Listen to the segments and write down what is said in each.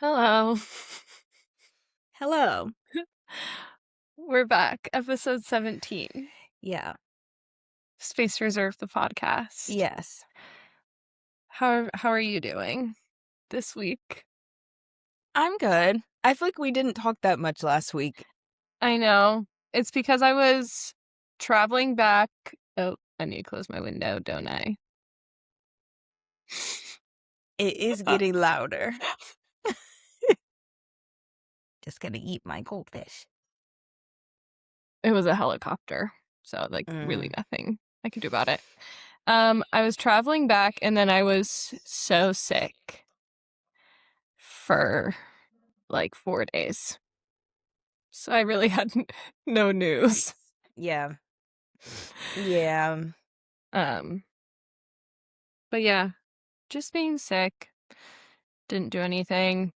Hello. Hello. We're back. Episode 17. Yeah. Space Reserve, the podcast. Yes. How are you doing this week? I'm good. I feel like we didn't talk that much last week. I know. It's because I was traveling back. Oh, I need to close my window, don't I? It is getting louder. Just gonna eat my goldfish. It was a helicopter, so really nothing I could do about it. I was traveling back and then I was so sick for 4 days. So I really had no news. Yeah. Yeah. But yeah, just being sick. Didn't do anything.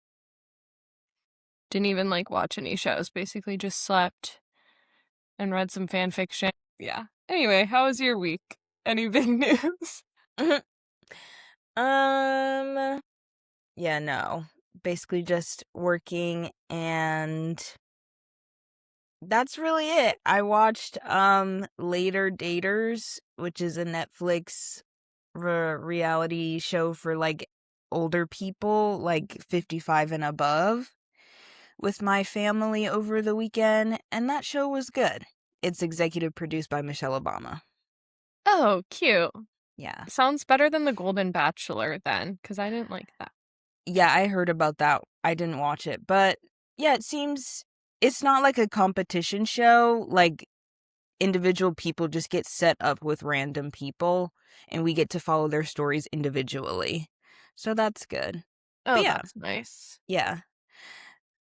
Didn't even watch any shows. Basically just slept and read some fan fiction. Yeah. Anyway, how was your week? Any big news? Yeah, no. Basically just working, and that's really it. I watched Later Daters, which is a Netflix reality show for older people, 55 and above, with my family over the weekend, and that show was good. It's executive produced by Michelle Obama. Oh, cute. Yeah. Sounds better than The Golden Bachelor then, because I didn't like that. Yeah, I heard about that. I didn't watch it, but yeah, it seems it's not like a competition show. Individual people just get set up with random people, and we get to follow their stories individually. So that's good. Oh, But yeah, that's nice. yeah,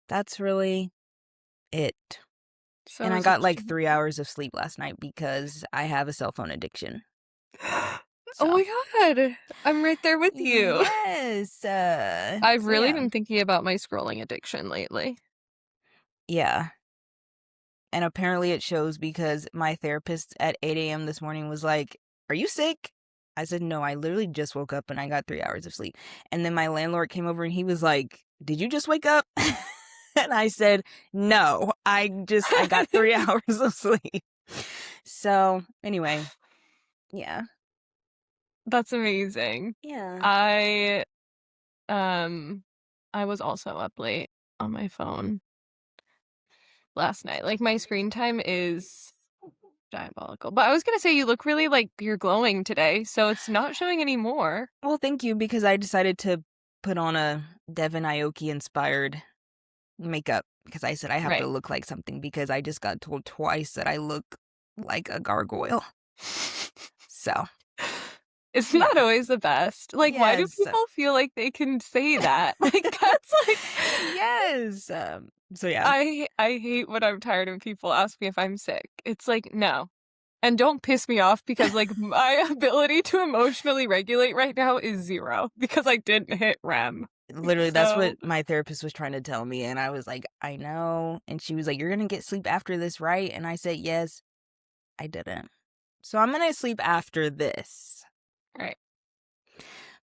that's really it. So And I is it got cute? 3 hours of sleep last night because I have a cell phone addiction. Oh So my god, I'm right there with you. yes. I've So really yeah. been thinking about my scrolling addiction lately. Yeah. And apparently it shows because my therapist at 8 a.m. this morning was like, "Are you sick?" I said, "No, I literally just woke up and I got 3 hours of sleep." And then my landlord came over and he was like, "Did you just wake up?" And I said, "No, I got 3 hours of sleep." So anyway, yeah. That's amazing. Yeah. I I was also up late on my phone last night. My screen time is diabolical. But I was gonna say you look really you're glowing today, so it's not showing anymore. Well, thank you, because I decided to put on a Devin Aoki inspired makeup because I said I have to Right. look like something because I just got told twice that I look like a gargoyle. So, It's yeah. not always the best. Why do Yes. people feel like they can say that? That's Yes. So yeah. I hate when I'm tired and people ask me if I'm sick. It's no. And don't piss me off because my ability to emotionally regulate right now is 0 because I didn't hit REM. Literally, that's So what my therapist was trying to tell me, and I was like, "I know." And she was like, "You're gonna get sleep after this, right?" And I said, "Yes." I didn't. So I'm gonna sleep after this. right.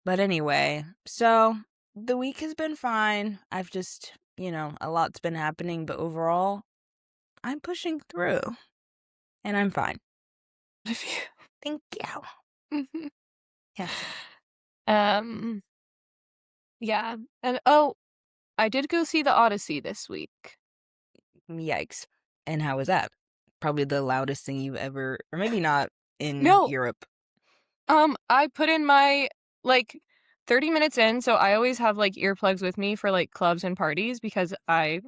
But anyway, so the week has been fine. I've just, a lot's been happening, but overall, I'm pushing through. And I'm fine. Thank you. Mhm. Yes. Yeah. And I did go see the Odyssey this week. Yikes. And how was that? Probably the loudest thing you've ever, or maybe not in No, Europe. I put in my 30 minutes in, so I always have earplugs with me for clubs and parties because I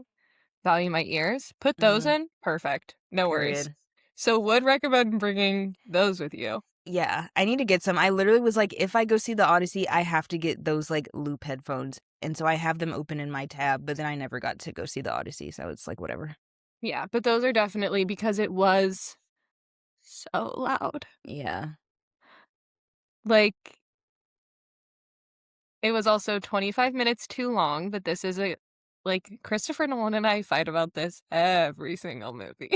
value my ears. Put those in, perfect. No worries. Period. So would recommend bringing those with you. Yeah, I need to get some. I literally was like, if I go see the Odyssey, I have to get those loop headphones. And so I have them open in my tab, but then I never got to go see the Odyssey. So it's whatever. Yeah, but those are definitely because it was so loud. Yeah. It was also 25 minutes too long, but this is Christopher Nolan and I fight about this every single movie.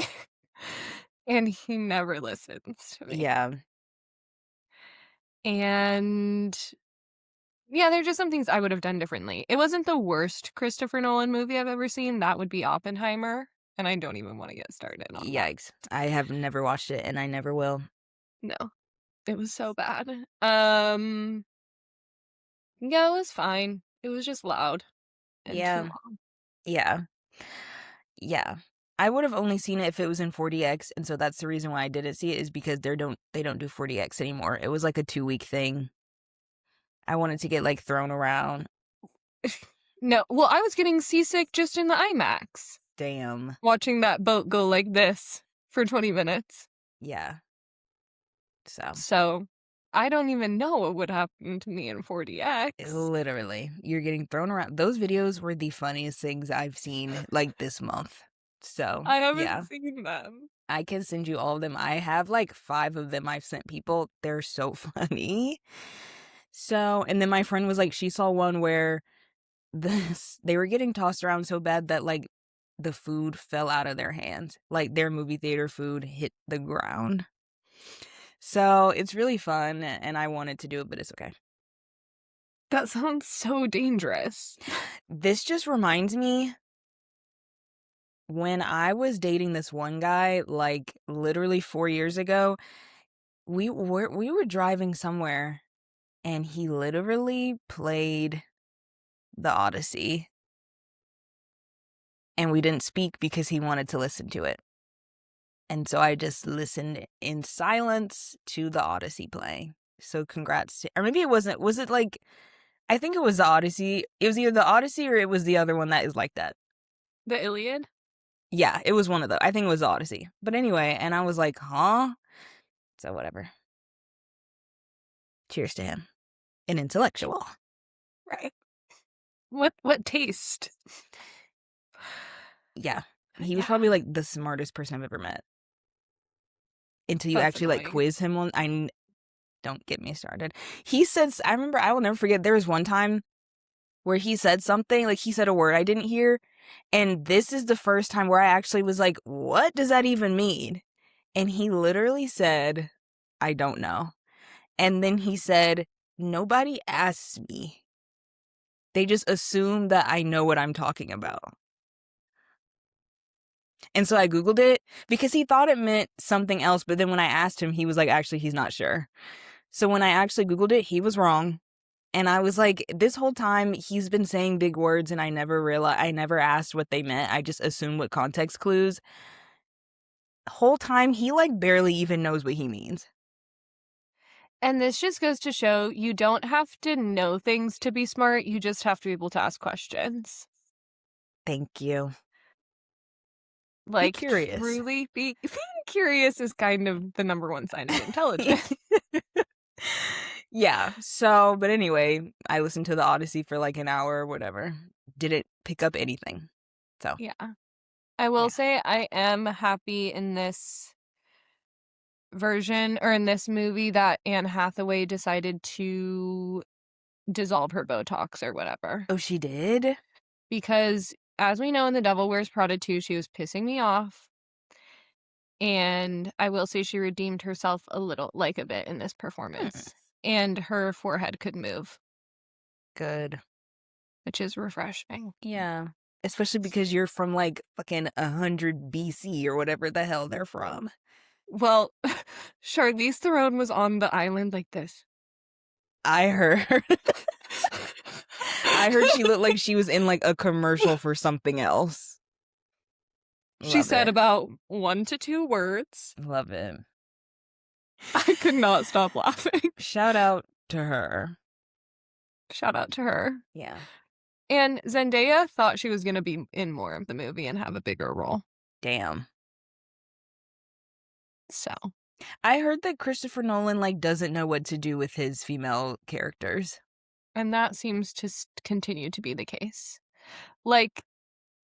And he never listens to me. Yeah. And Yeah, they're just some things I would have done differently. It wasn't the worst Christopher Nolan movie I've ever seen. That would be Oppenheimer, and I don't even wanna get started on that. Yikes. I have never watched it, and I never will. No, it was so bad. Yeah, it was fine. It was just loud and too Yeah. long. Yeah. Yeah. I would have only seen it if it was in 40X, and so that's the reason why I didn't see it is because they don't do 40X anymore. It was like a 2-week thing. I wanted to get, like, thrown around. No, well, I was getting seasick just in the IMAX, Damn. watching that boat go like this for 20 minutes. Yeah. So, So, I don't even know what would happen to me in 40X. literally, you're getting thrown around. Those videos were the funniest things I've seen, like, this month. So, I haven't yeah. seen them. I can send you all of them. I have, like, 5 of them I've sent people. They're so funny. So and then my friend was like, she saw one where they were getting tossed around so bad that, like, the food fell out of their hands. Like, their movie theater food hit the ground. So, it's really fun, and I wanted to do it, but it's okay. That sounds so dangerous. This just reminds me when I was dating this one guy, like, literally 4 years ago, we were driving somewhere, and he literally played The Odyssey, and we didn't speak because he wanted to listen to it. And so I just listened in silence to The Odyssey playing. So congrats to or maybe it wasn't was it, like I think it was The Odyssey. It was either The Odyssey or it was the other one that is like that. The Iliad? Yeah, it was one of those. I think it was The Odyssey. But anyway, and I was like, "Huh?" So whatever. Cheers to him. An intellectual. Right. What taste? Yeah. He was Yeah, probably, like, the smartest person I've ever met. Until you that's actually, like, annoying. quiz him on don't get me started. He says I remember I will never forget there was one time where he said something, like, he said a word I didn't hear, and this is the first time where I actually was like, "What does that even mean?" And he literally said, "I don't know." And then he said, "Nobody asks me. They just assume that I know what I'm talking about." And so I Googled it because he thought it meant something else, but then when I asked him, he was like, actually, he's not sure. So when I actually Googled it, he was wrong. And I was like, this whole time he's been saying big words and I never asked what they meant. I just assumed what context clues. Whole time he like barely even knows what he means. And this just goes to show you don't have to know things to be smart, you just have to be able to ask questions. Thank you. Be Like, curious. truly being curious is kind of the number one sign of intelligence. Yeah. So, but anyway, I listened to the Odyssey for like an hour or whatever. Didn't pick up anything. So, Yeah. I will yeah. say I am happy in this version or in this movie that Anne Hathaway decided to dissolve her Botox or whatever. Oh, she did? Because as we know in The Devil Wears Prada 2, she was pissing me off. And I will say she redeemed herself a little, like a bit in this Hmm. performance. And her forehead could move, Good. which is refreshing. Yeah. Especially because you're from like fucking 100 BC or whatever the hell they're from. Well, Charlize Theron was on the island like this. I heard. I heard she looked like she was in like a commercial for something else. She Love said it. about 1 to 2 words. Love it. I could not stop laughing. Shout out to her. Shout out to her. Yeah. And Zendaya thought she was going to be in more of the movie and have a bigger role. Damn. So, I heard that Christopher Nolan like doesn't know what to do with his female characters. and that seems to continue to be the case. Like,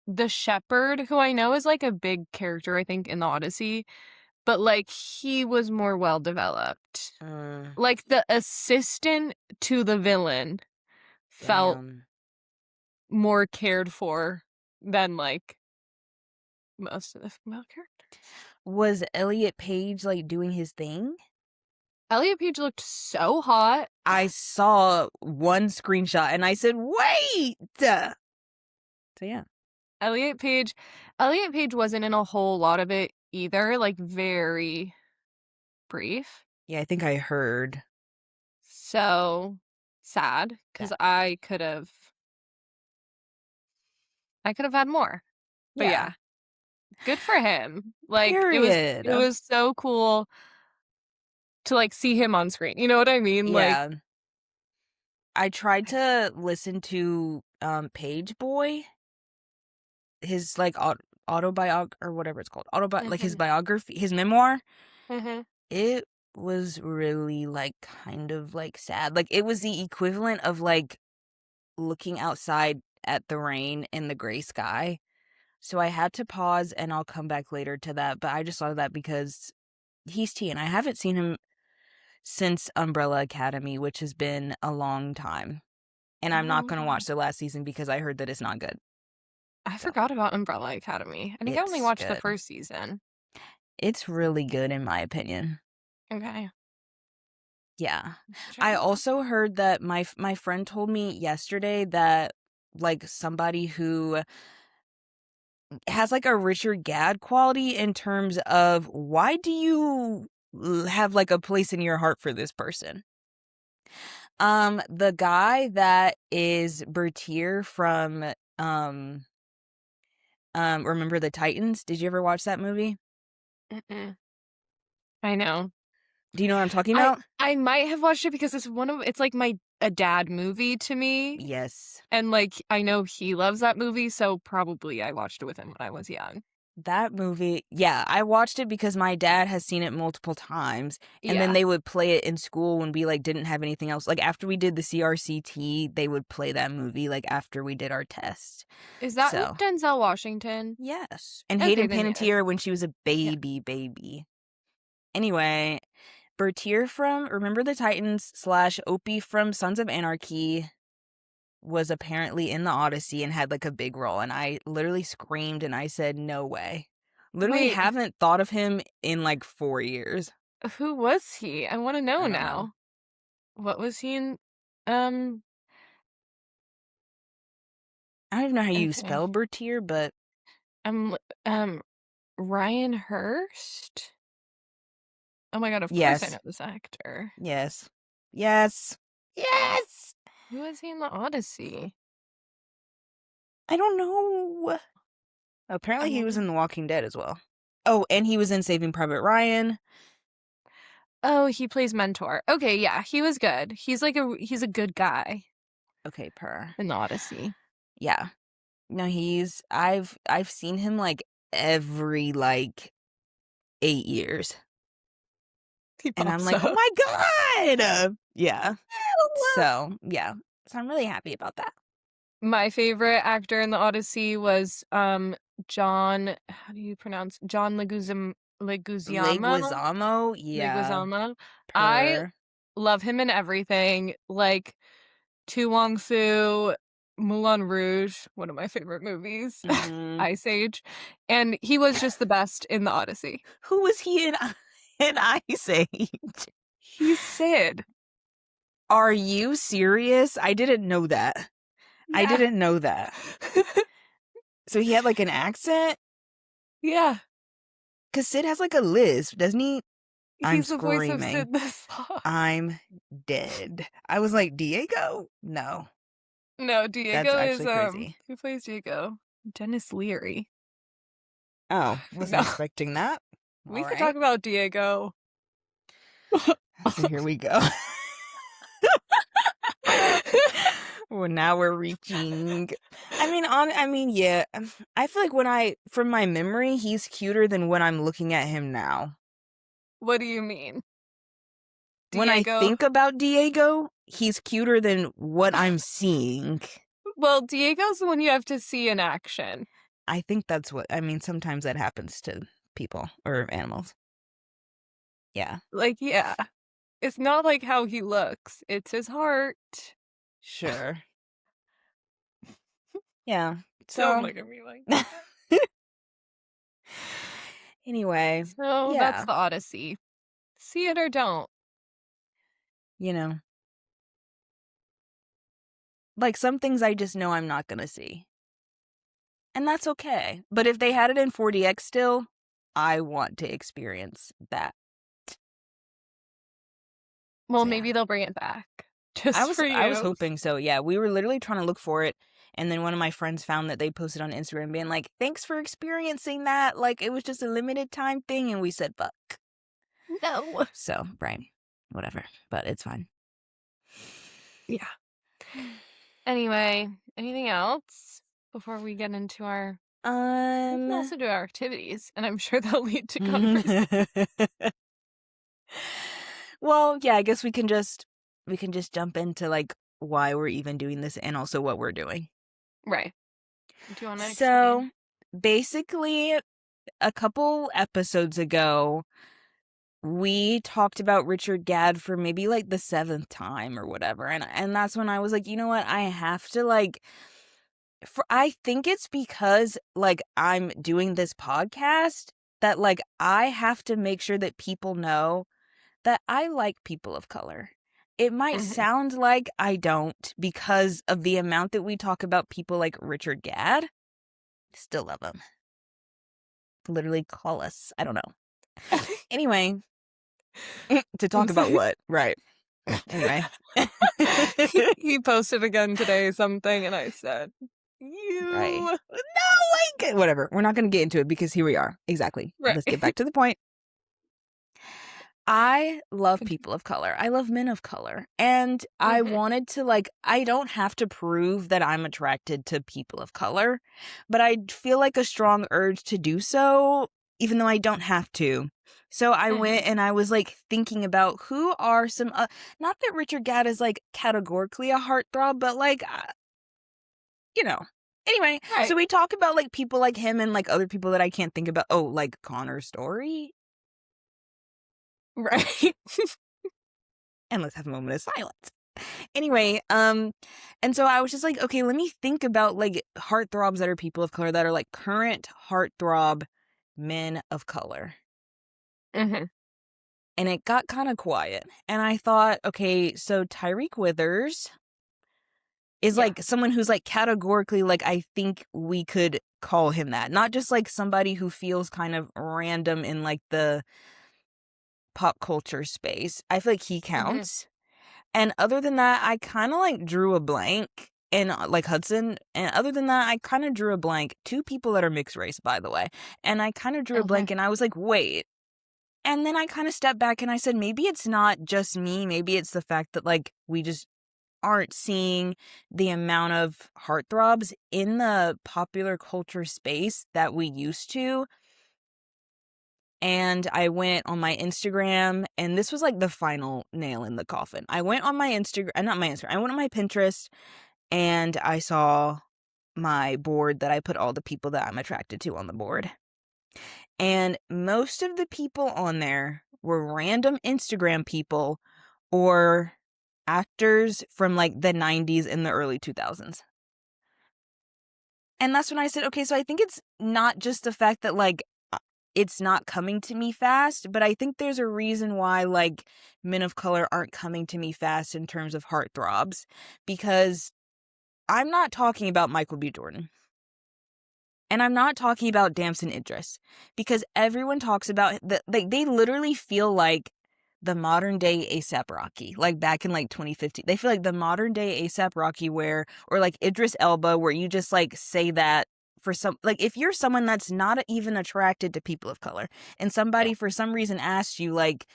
the shepherd, who I know is like a big character, I think, in the Odyssey, but like he was more well developed. Like the assistant to the villain felt Damn. more cared for than like most of the female characters. Was Elliot Page like doing his thing? Elliot Page looked so hot. I saw one screenshot and I said, wait! So, yeah. Elliot Page wasn't in a whole lot of it either, like very brief. Yeah, I think I heard. So sad because Yeah. I could have had more. But Yeah. yeah, good for him. Like Period. it was so cool to like see him on screen. You know what I mean? Like, Yeah. I tried to listen to Page Boy, his like autobiography or whatever it's called. Like his biography, his memoir. It was really like kind of like sad. Like it was the equivalent of like looking outside at the rain in the gray sky. So I had to pause and I'll come back later to that, but I just thought of that because he's T and I haven't seen him since Umbrella Academy, which has been a long time. And I'm not going to watch the last season because I heard that it's not good. I So, forgot about Umbrella Academy. I think I only it's watched the good. first season. It's really good in my opinion. Okay. Yeah. I also heard that my friend told me yesterday that like somebody who has like a Richard Gadd quality in terms of why do you have like a place in your heart for this person? The guy that is Bertier from Remember the Titans? Did you ever watch that movie? Mm-mm. I know. Do you know what I'm talking about? I might have watched it because it's like a dad movie to me. Yes. And like I know he loves that movie, so probably I watched it with him when I was young. That movie, yeah, I watched it because my dad has seen it multiple times, and then Yeah. they would play it in school when we like didn't have anything else. Like after we did the CRCT, they would play that movie like after we did our test. Is that with So, Denzel Washington? yes. And Okay, Hayden then yes. Panettiere when she was a Yeah. baby. Anyway, Bertier from Remember the Titans / Opie from Sons of Anarchy was apparently in the Odyssey and had like a big role, and I literally screamed and I said, no way. Literally Wait, haven't thought of him in like 4 years. who was he? I want to know I don't know. now. What was he in? Um, I don't even know how you okay. spell Bertier, but Um, Ryan Hurst? Oh my God, of course I yes. know this actor. Yes. Yes. Yes! Who was he in the Odyssey? I don't know. I Apparently he was want. in The Walking Dead as well. Oh, and he was in Saving Private Ryan. Oh, he plays Mentor. Okay, yeah, he was good. He's a good guy Okay, in the Odyssey. Yeah. No, I've seen him like every like 8 years. He And I'm pops like, "Oh up. my god!" Yeah. So, yeah. So I'm really happy about that. My favorite actor in the Odyssey was John. How do you pronounce John Leguizamo? Leguizamo? Yeah. Leguizamo. I Per. love him in everything. Like Tu Wong Fu, Moulin Rouge, one of my favorite movies, Mhm. Ice Age, and he was just the best in the Odyssey. Who was he in in Ice Age? He's Sid. Are you serious? I didn't know that. I Yeah. didn't know that. So he had like an accent? Yeah. 'Cause Sid has like a lisp, doesn't he? I'm He's the voice of screaming. Sid the Fox. I'm dead. I was like, Diego? No. No, That's Diego is actually crazy. who plays Diego? Dennis Leary. Oh, wasn't No, expecting that. we All could right. talk about Diego. So here we go. Well, now we're reaching. Yeah. I feel like from my memory, he's cuter than when I'm looking at him now. What do you mean? When I Diego? think about Diego, he's cuter than what I'm seeing. Well, Diego's the one you have to see in action. I think sometimes that happens to people or animals. Yeah. Like, yeah. It's not like how he looks. It's his heart. Sure. Yeah. Don't So look at me like that. anyway, So that's yeah. the Odyssey. See it or don't. you know, like some things I just know I'm not gonna see. And that's okay. But if they had it in 4DX still, I want to experience that. Well, So yeah. maybe they'll bring it back I just was for I was you. hoping so. Yeah, we were literally trying to look for it, and then one of my friends found that they posted on Instagram being like, "Thanks for experiencing that. Like it was just a limited time thing," and we said, "Fuck." No. So, right. Whatever, but it's fine. Yeah. Anyway, anything else before we get into our we can Um also do our activities, and I'm sure they'll lead to conversation. Well, yeah, I guess we can just jump into like why we're even doing this and also what we're doing. Right. Do you wanna explain? So, basically a couple episodes ago, we talked about Richard Gadd for maybe like the 7th time or whatever. And that's when I was like, you know what? I have to like I think it's because like I'm doing this podcast that like I have to make sure that people know that I like people of color. It might Mhm. sound like I don't because of the amount that we talk about people like Richard Gadd. Still love him. Literally call us. I don't know. Anyway, to talk I'm about sorry. what? Right. Anyway. He posted again today something, and I said, Right. "You." No, like, whatever. We're not going to get into it because here we are. Exactly. Right. Let's get back to the point. I love Continue. people of color. I love men of color. And I Mhm. wanted to, like, I don't have to prove that I'm attracted to people of color, but I feel like a strong urge to do so, even though I don't have to. So I Mhm. went and I was like thinking about who are some, not that Richard Gadd is like categorically a heartthrob, but like, you know. Anyway, so Right. we talk about like people like him and like other people that I can't think about. Oh, like Connor Story. Right. And let's have a moment of silence. Anyway, and so I was just like, okay, let me think about like heartthrobs that are people of color that are like current heartthrob men of color. Mhm. And it got kind of quiet. And I thought, okay, so Tyreek Withers is Yeah. like someone who's like categorically like I think we could call him that. Not just like somebody who feels kind of random in like the pop culture space. I feel like he Mhm. counts. And other than that, I kind of like drew a blank and like Hudson. And other than that, I kind of drew a blank. Two people that are mixed race, by the way. And I kind of drew a Mhm. blank and I was like, wait. And then I kind of stepped back and I said, maybe it's not just me. Maybe it's the fact that like we just aren't seeing the amount of heartthrobs in the popular culture space that we used to. And I went on my Instagram, and this was like the final nail in the coffin. I went on my Instagram, not my Instagram, I went on my Pinterest, and I saw my board that I put all the people that I'm attracted to on the board. And most of the people on there were random Instagram people or actors from like the 90s and the early 2000s. And that's when I said, okay, so I think it's not just the fact that like it's not coming to me fast, but I think there's a reason why like men of color aren't coming to me fast in terms of heartthrobs, because I'm not talking about Michael B. Jordan. And I'm not talking about Damson Idris, because everyone talks about like they literally feel like the modern day ASAP Rocky, like back in like 2015. They feel like the modern day ASAP Rocky where, or like Idris Elba, where you just like say that for some, like if you're someone that's not even attracted to people of color and Yeah. somebody for some reason asks you like,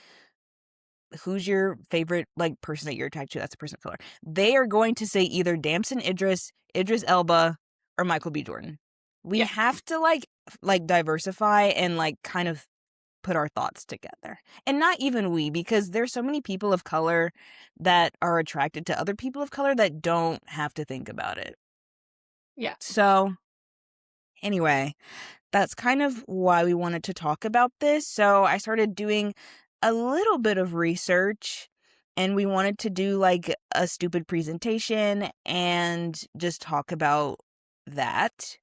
who's your favorite like person that you're attracted to that's a person of color, they are going to say either Damson Idris, Idris Elba, or Michael B. Jordan. We Yeah. have to like diversify and like kind of put our thoughts together. And not even we, because there's so many people of color that are attracted to other people of color that don't have to think about it. Yeah. So anyway, that's kind of why we wanted to talk about this. So I started doing a little bit of research, and we wanted to do like a stupid presentation and just talk about that.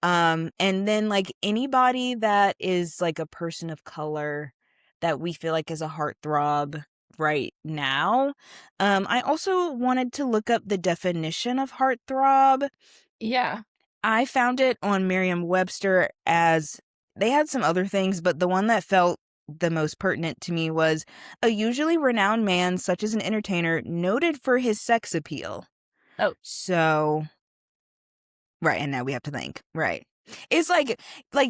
And then like anybody that is like a person of color that we feel like is a heartthrob, right now. I also wanted to look up the definition of heartthrob. Yeah. I found it on Merriam-Webster as they had some other things, but the one that felt the most pertinent to me was a usually renowned man, such as an entertainer, noted for his sex appeal. Oh. So, right, and now we have to think. Right. It's like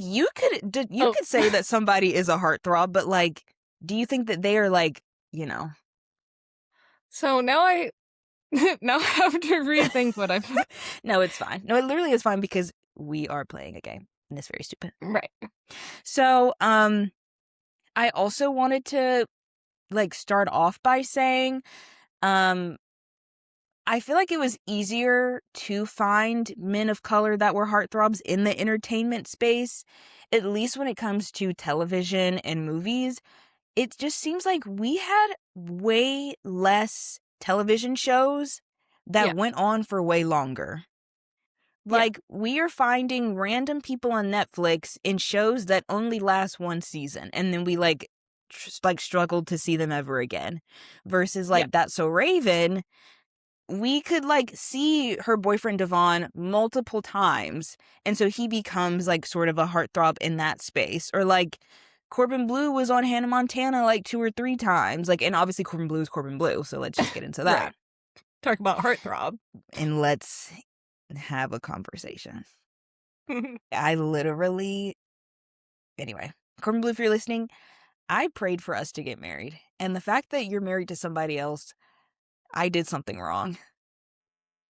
you Oh. could say that somebody is a heartthrob, but like, do you think that they are like, you know? So now I now I have to rethink what I put. No, it's fine. No, it literally is fine because we are playing a game and it's very stupid. Right. So, I also wanted to like start off by saying, um, I feel like it was easier to find men of color that were heartthrobs in the entertainment space, at least when it comes to television and movies. It just seems like we had way less television shows Yeah. that went on for way longer. Yeah. Like, we are finding random people on Netflix in shows that only last one season, and then we, like, struggled to see them ever again. Versus, Yeah. like, That's So Raven, we could, like, see her boyfriend Devon multiple times, and so he becomes, like, sort of a heartthrob in that space. Or, like, Corbin Bleu was on Hannah Montana, like, 2 or 3 times. Like, and obviously Corbin Bleu is Corbin Bleu, so let's just get into Right. that. Talk about heartthrob. And let's have a conversation. I literally, anyway, Corbin Bleu, if you're listening, I prayed for us to get married. And the fact that you're married to somebody else, I did something wrong.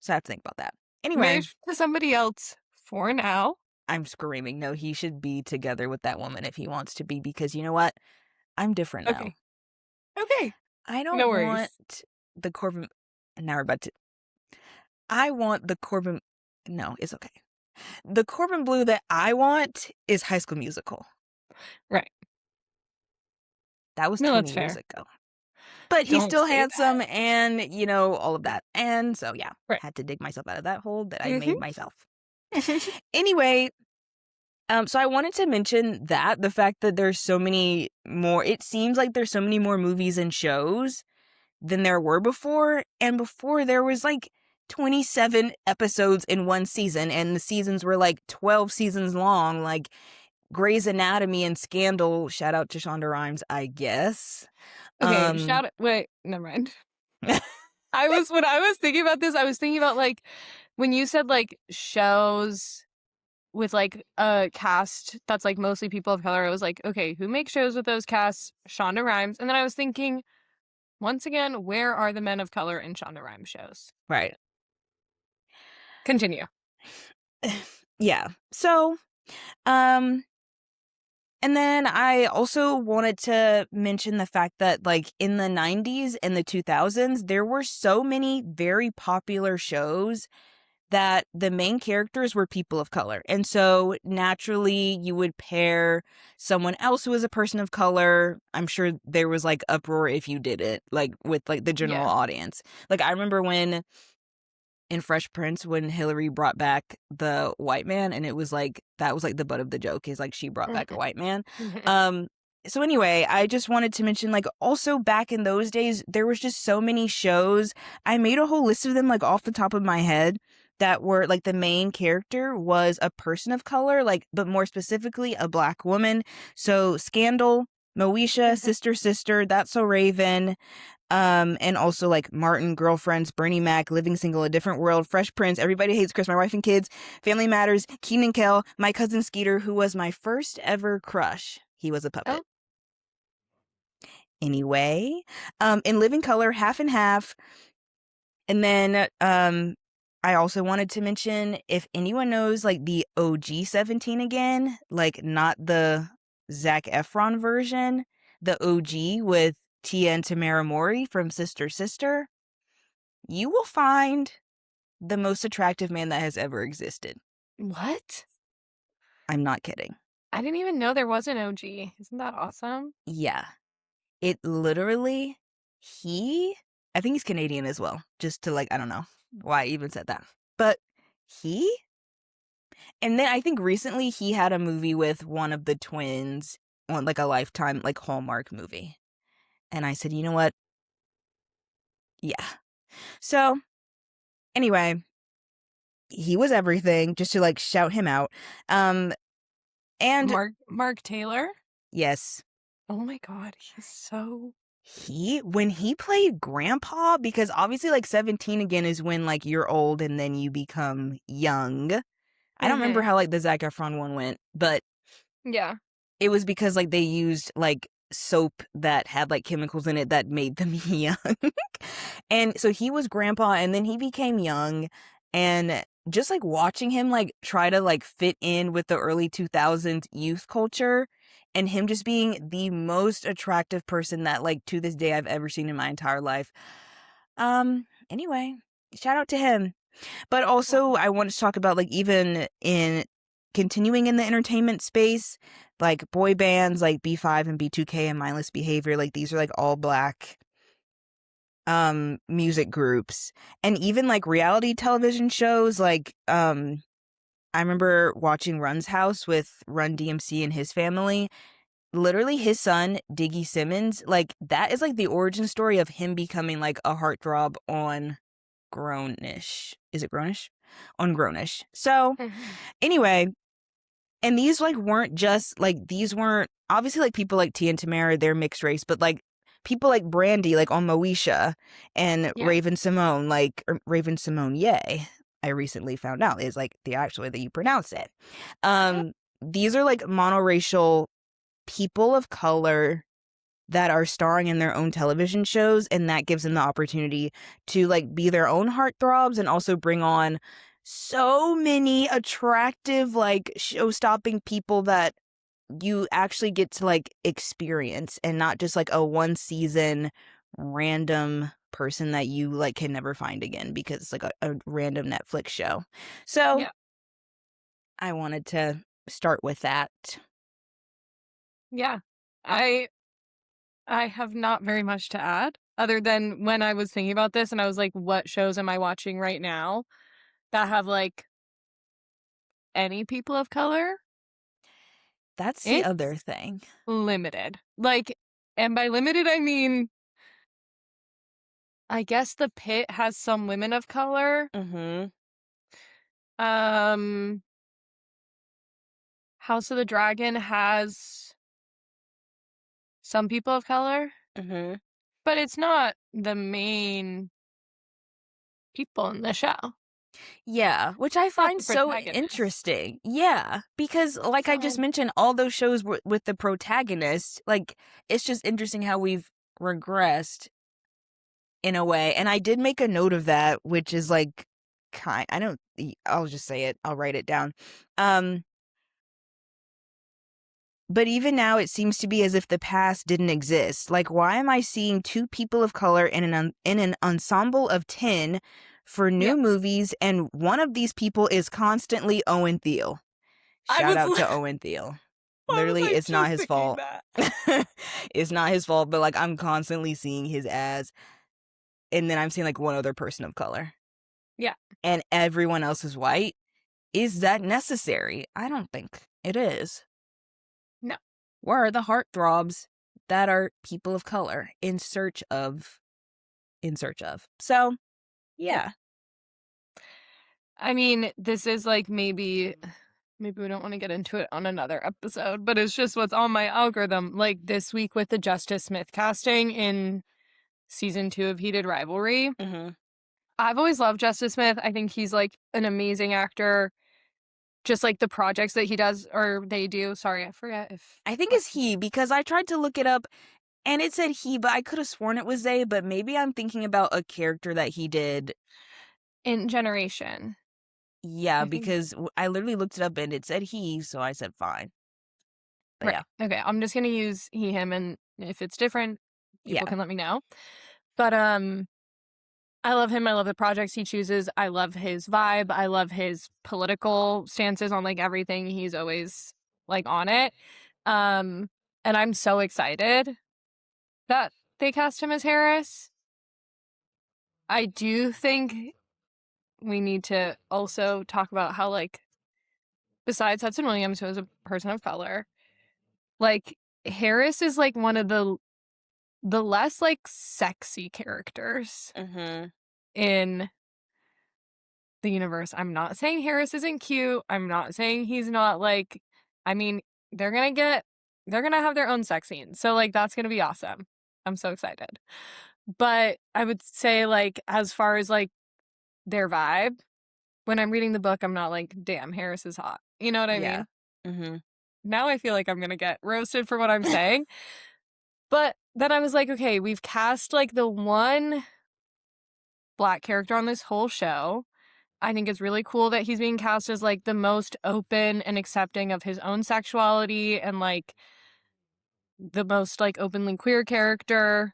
So I have to think about that. Anyway, Married to somebody else for now. I'm screaming. No, he should be together with that woman if he wants to be, because you know what? I'm different now. Okay. Okay. I don't No want worries. the Corbin. Now we're about to. I want the Corbin. No, it's okay. The Corbin Bleu that I want is High School Musical. Right. That was No, 20 that's years fair. ago. But he's Don't still say handsome that. and, you know, all of that. And so, yeah, Right. had to dig myself out of that hole that I Mhm. made myself. Anyway, so I wanted to mention that the fact that there's so many more, it seems like there's so many more movies and shows than there were before. And before there was like 27 episodes in one season, and the seasons were like 12 seasons long, like Grey's Anatomy and Scandal. Shout out to Shonda Rhimes, I guess. Okay, wait, never mind. When I was thinking about this, I was thinking about like when you said like shows with like a cast that's like mostly people of color, I was like, okay, who makes shows with those casts? Shonda Rhimes. And then I was thinking, once again, where are the men of color in Shonda Rhimes shows? Right. Continue. Yeah. So, um, and then I also wanted to mention the fact that, like, in the 90s and the 2000s, there were so many very popular shows that the main characters were people of color. And so naturally, you would pair someone else who was a person of color. I'm sure there was like uproar if you did it, like with like the general Yeah. audience. Like, I remember when in Fresh Prince, when Hillary brought back the white man, and it was like that was like the butt of the joke, is like she brought back a white man. Um so anyway, I just wanted to mention, like, also back in those days there was just so many shows. I made a whole list of them, like, off the top of my head, that were like the main character was a person of color, like, but more specifically a black woman. So Scandal, Moesha, Sister Sister, That's So Raven, and also like Martin, Girlfriends, Bernie Mac, Living Single, A Different World, Fresh Prince, Everybody Hates Chris, My Wife and Kids, Family Matters, Keenan Kel, My Cousin Skeeter, who was my first ever crush. He was a puppet. Oh, Anyway, in Living Color, Half and Half. And then I also wanted to mention, if anyone knows like the OG 17 again, like not the Zac Efron version, the OG with Tia and Tamara Mori from Sister Sister, you will find the most attractive man that has ever existed. what? I'm not kidding. I didn't even know there was an OG. Isn't that awesome? Yeah. It literally, I think he's Canadian as well, just to, like, I don't know why I even said that. But and then I think recently he had a movie with one of the twins on like a Lifetime, like Hallmark movie. And I said, you know what? Yeah. So, anyway, he was everything, just to, like, shout him out. And Mark Taylor? yes, Oh my god, he's so when he played Grandpa, because obviously, like, 17 again is when, like, you're old and then you become young. I don't remember Mhm. how, like, the Zac Efron one went, but Yeah. it was because, like, they used, like, soap that had, like, chemicals in it that made them young. And so he was grandpa, and then he became young, and just, like, watching him, like, try to, like, fit in with the early 2000s youth culture, and him just being the most attractive person that, like, to this day I've ever seen in my entire life. Anyway, shout out to him. But also, Wow. I want to talk about, like, even in continuing in the entertainment space, like, boy bands like B5 and B2K and Mindless Behavior, like, these are, like, all black, music groups. And even, like, reality television shows, like, I remember watching Run's House with Run DMC and his family. Literally, his son, Diggy Simmons, like, that is, like, the origin story of him becoming, like, a heartthrob on Grownish. Is it Grownish? On Grownish. So, Mhm. anyway, and these, like, weren't just, like, these weren't obviously, like, people like Tia and Tamara, they're mixed race, but, like, people like Brandy, like, on Moesha, and Yeah. Raven Simone Ye, I recently found out is, like, the actual way that you pronounce it. Yep. These are, like, monoracial people of color that are starring in their own television shows, and that gives them the opportunity to, like, be their own heartthrobs and also bring on so many attractive, like, show-stopping people that you actually get to, like, experience, and not just, like, a one-season random person that you, like, can never find again because it's, like, a random Netflix show. So, Yeah. I wanted to start with that. Yeah. I I have not very much to add other than when I was thinking about this and I was like, what shows am I watching right now that have like any people of color? That's the other It's thing. limited. Like, and by limited, I mean, I guess The Pit has some women of color. Mhm, Um, House of the Dragon has some people of color, mhm. but it's not the main people in the show. Yeah, which I It's not find the so protagonist. interesting. Yeah, because like I just So, mentioned, all those shows with the protagonist, like it's just interesting how we've regressed in a way. And I did make a note of that, which is like I don't I'll just say it. I'll write it down. Um but even now it seems to be as if the past didn't exist. Like, why am I seeing two people of color in in an ensemble of 10 for yeah. new movies, and one of these people is constantly Owen Thiel? I Shout was out li to Owen Thiel. why was Literally, I it's not just his thinking fault. that? It's not his fault, but, like, I'm constantly seeing his ads, and then I'm seeing, like, one other person of color, Yeah. and everyone else is white. Is that necessary? I don't think it is. No. Where are the heartthrobs that are people of color in search of? So, Yeah. yeah. I mean, this is like maybe we don't wanna get into it on another episode, but it's just what's on my algorithm, like, this week with the Justice Smith casting in season 2 of Heated Rivalry. Mhm. I've always loved Justice Smith, I think he's, like, an amazing actor, just, like, the projects that he does or they do sorry, I forget if I think what it's his he because I tried to look it up and it said he, but I could have sworn it was they, but maybe I'm thinking about a character that he did. in Generation, Yeah, I think because I literally looked it up and it said he, so I said fine. But right, yeah. okay, I'm just gonna use he, him, and if it's different, people Yeah. can let me know, but, I love him, I love the projects he chooses, I love his vibe, I love his political stances on, like, everything, he's always, like, on it, um, and I'm so excited that they cast him as Harris. I do think we need to also talk about how, like, besides Hudson Williams, who is a person of color, like, Harris is, like, one of the the less, like, sexy characters Mhm. in the universe. I'm not saying Harris isn't cute, I'm not saying he's not, like I mean, they're gonna get they're gonna have their own sex scenes, so, like, that's gonna be awesome. I'm so excited. But I would say, like, as far as, like, their vibe, when I'm reading the book, I'm not like, "Damn, Harris is hot." You know what I Yeah. mean? Mhm. Now I feel like I'm gonna get roasted for what I'm saying, but then I was like, "Okay, we've cast, like, the one black character on this whole show. I think it's really cool that he's being cast as, like, the most open and accepting of his own sexuality and, like, the most, like, openly queer character."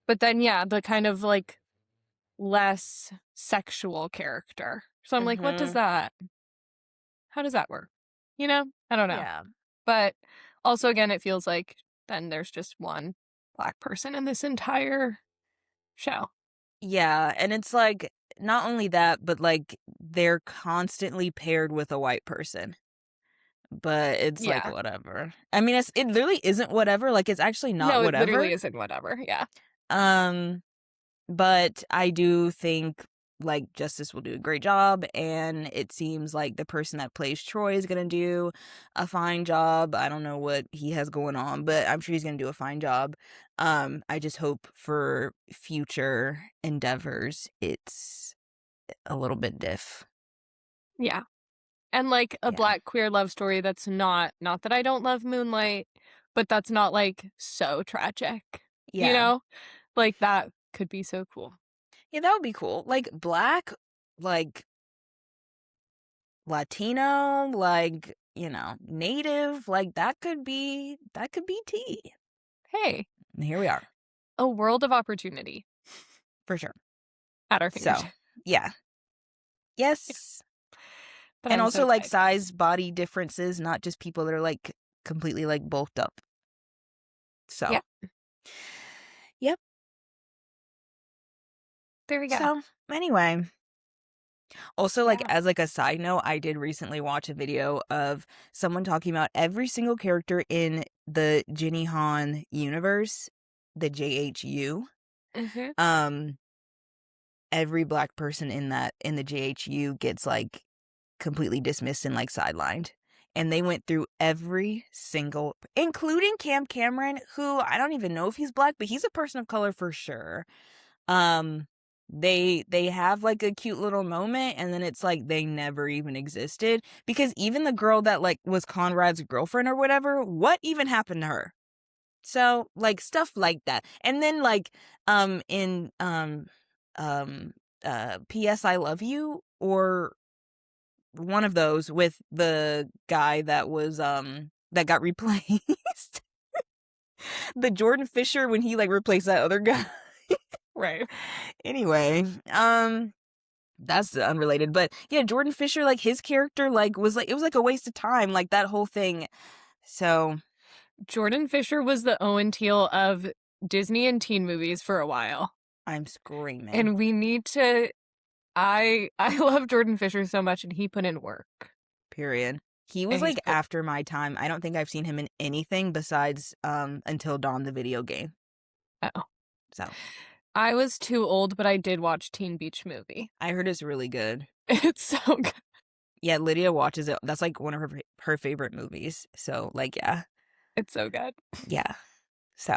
But then, yeah, the kind of, like, less sexual character. So I'm like, "What does Mhm. that how does that work?" You know? I don't know. Yeah. But also, again, it feels like then there's just one black person in this entire show. Yeah, and it's like not only that, but like they're constantly paired with a white person. But it's like Yeah. whatever. I mean, it literally isn't whatever. Like it's actually not No, it literally whatever. isn't whatever. Yeah. Um, but I do think like Justice will do a great job, and it seems like the person that plays Troy is gonna do a fine job. I don't know what he has going on, but I'm sure he's gonna do a fine job. I just hope for future endeavors it's a little bit diff. Yeah. And, like, a Yeah. black queer love story that's not that I don't love Moonlight, but that's not, like, so tragic, you Yeah. know? Like, that could be so cool. Yeah, that would be cool. Like black, like Latino, like, native, like that could be tea. Hey, And here we are, a world of opportunity for sure. at our So, fingertips. yeah. Yeah, Yes. but And I'm so also like excited. size, body differences, not just people that are like completely like bulked up. Yeah, So, yep. there we go. So, anyway, also like Yeah. as like a side note, I did recently watch a video of someone talking about every single character in the Jenny Han universe, the JHU. Mhm. Um every black person in the JHU gets like completely dismissed and like sidelined. And they went through every single, including Cam Cameron, who I don't even know if he's black, but he's a person of color for sure. Um, they have like a cute little moment, and then it's like they never even existed, because even the girl that like was Conrad's girlfriend or whatever, what even happened to her? So like stuff like that. And then like in um PS I Love You, or one of those with the guy that was that got replaced. The Jordan Fisher, when he like replaced that other guy. Right. Anyway, that's unrelated, but yeah, Jordan Fisher, like his character like was like, it was like a waste of time, like that whole thing. So Jordan Fisher was the Owen Teal of Disney and teen movies for a while, I'm screaming. and we need to I love Jordan Fisher so much, and he put in work, Period. He was and he's like put after my time. I don't think I've seen him in anything besides Until Dawn, the video game. oh. So I was too old, but I did watch Teen Beach Movie. I heard it's really good. It's so good. Yeah, Lydia watches it. That's like one of her favorite movies. So like yeah. It's so good, Yeah. So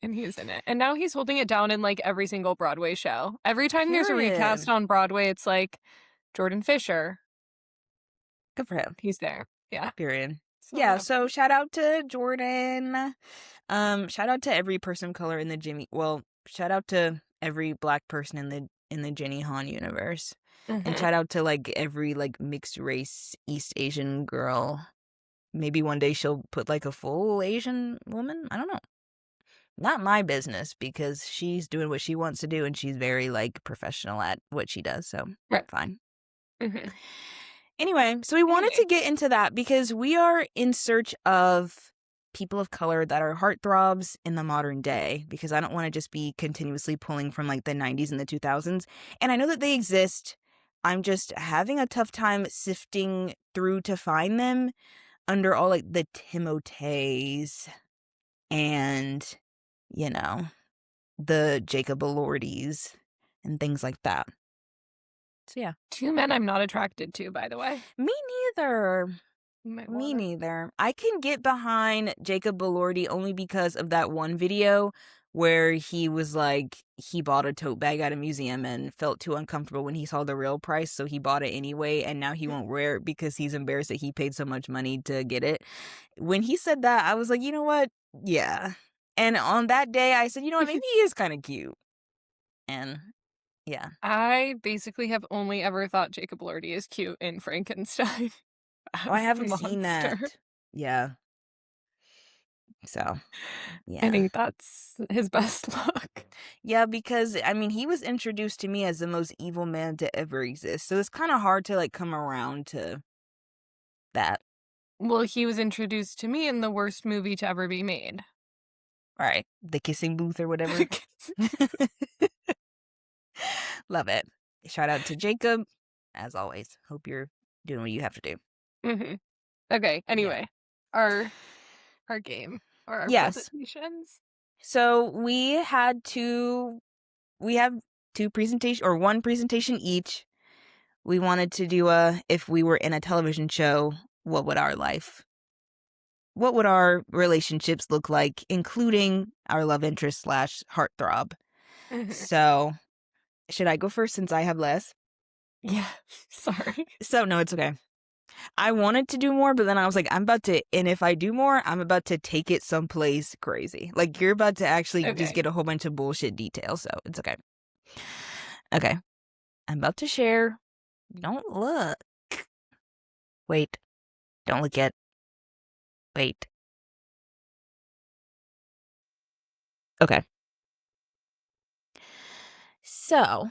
and he's in it, and now he's holding it down in, like, every single Broadway show. Every time there's a recast period. on Broadway, it's like, Jordan Fisher, Good for him. he's there. Yeah. Period. So Yeah, yeah. so shout out to Jordan. Shout out to every person of color in the Jimmy, well, shout out to every black person in the Jenny Han universe. And Mhm. shout out to like every like mixed race East Asian girl. Maybe one day she'll put like a full Asian woman. I don't know. Not my business, because she's doing what she wants to do and she's very like professional at what she does. So Right. fine. Mhm. Anyway, so we wanted Anyway. to get into that because we are in search of people of color that are heartthrobs in the modern day, because I don't want to just be continuously pulling from like the 90s and the 2000s. And I know that they exist. I'm just having a tough time sifting through to find them under all like the Timotheys and you know, the Jacob Elordis and things like that. So yeah. Two men I'm not attracted to, by the way. Me neither. You might Me wanna. neither. I can get behind Jacob Elordi only because of that one video where he was like, he bought a tote bag at a museum and felt too uncomfortable when he saw the real price, so he bought it anyway, and now he won't wear it because he's embarrassed that he paid so much money to get it. When he said that, I was like, you know what? Yeah. And on that day, I said, you know what? Maybe he is kind of cute. And yeah. I basically have only ever thought Jacob Elordi is cute in Frankenstein Oh, I as the haven't seen monster. that. Yeah. So, I yeah. think that's his best look. Yeah, because I mean, he was introduced to me as the most evil man to ever exist. So it's kind of hard to like come around to that. Well, he was introduced to me in the worst movie to ever be made. All right, the kissing booth or whatever. Love it. Shout out to Jacob, as always. Hope you're doing what you have to do. Mhm. Okay, Yeah. anyway, our game or our Yes. presentations. So we have two presentation or one presentation each. We wanted to do if we were in a television show, what would our relationships look like, including our love interest / heartthrob. Mhm. So, should I go first since I have less? Yeah, sorry. So, no, it's okay. I wanted to do more, but then I was like, and if I do more, I'm about to take it someplace crazy. Like, you're about to actually just Okay. get a whole bunch of bullshit details, so it's okay. Okay. I'm about to share. Don't look. Wait. Don't look yet. Wait. Okay. So,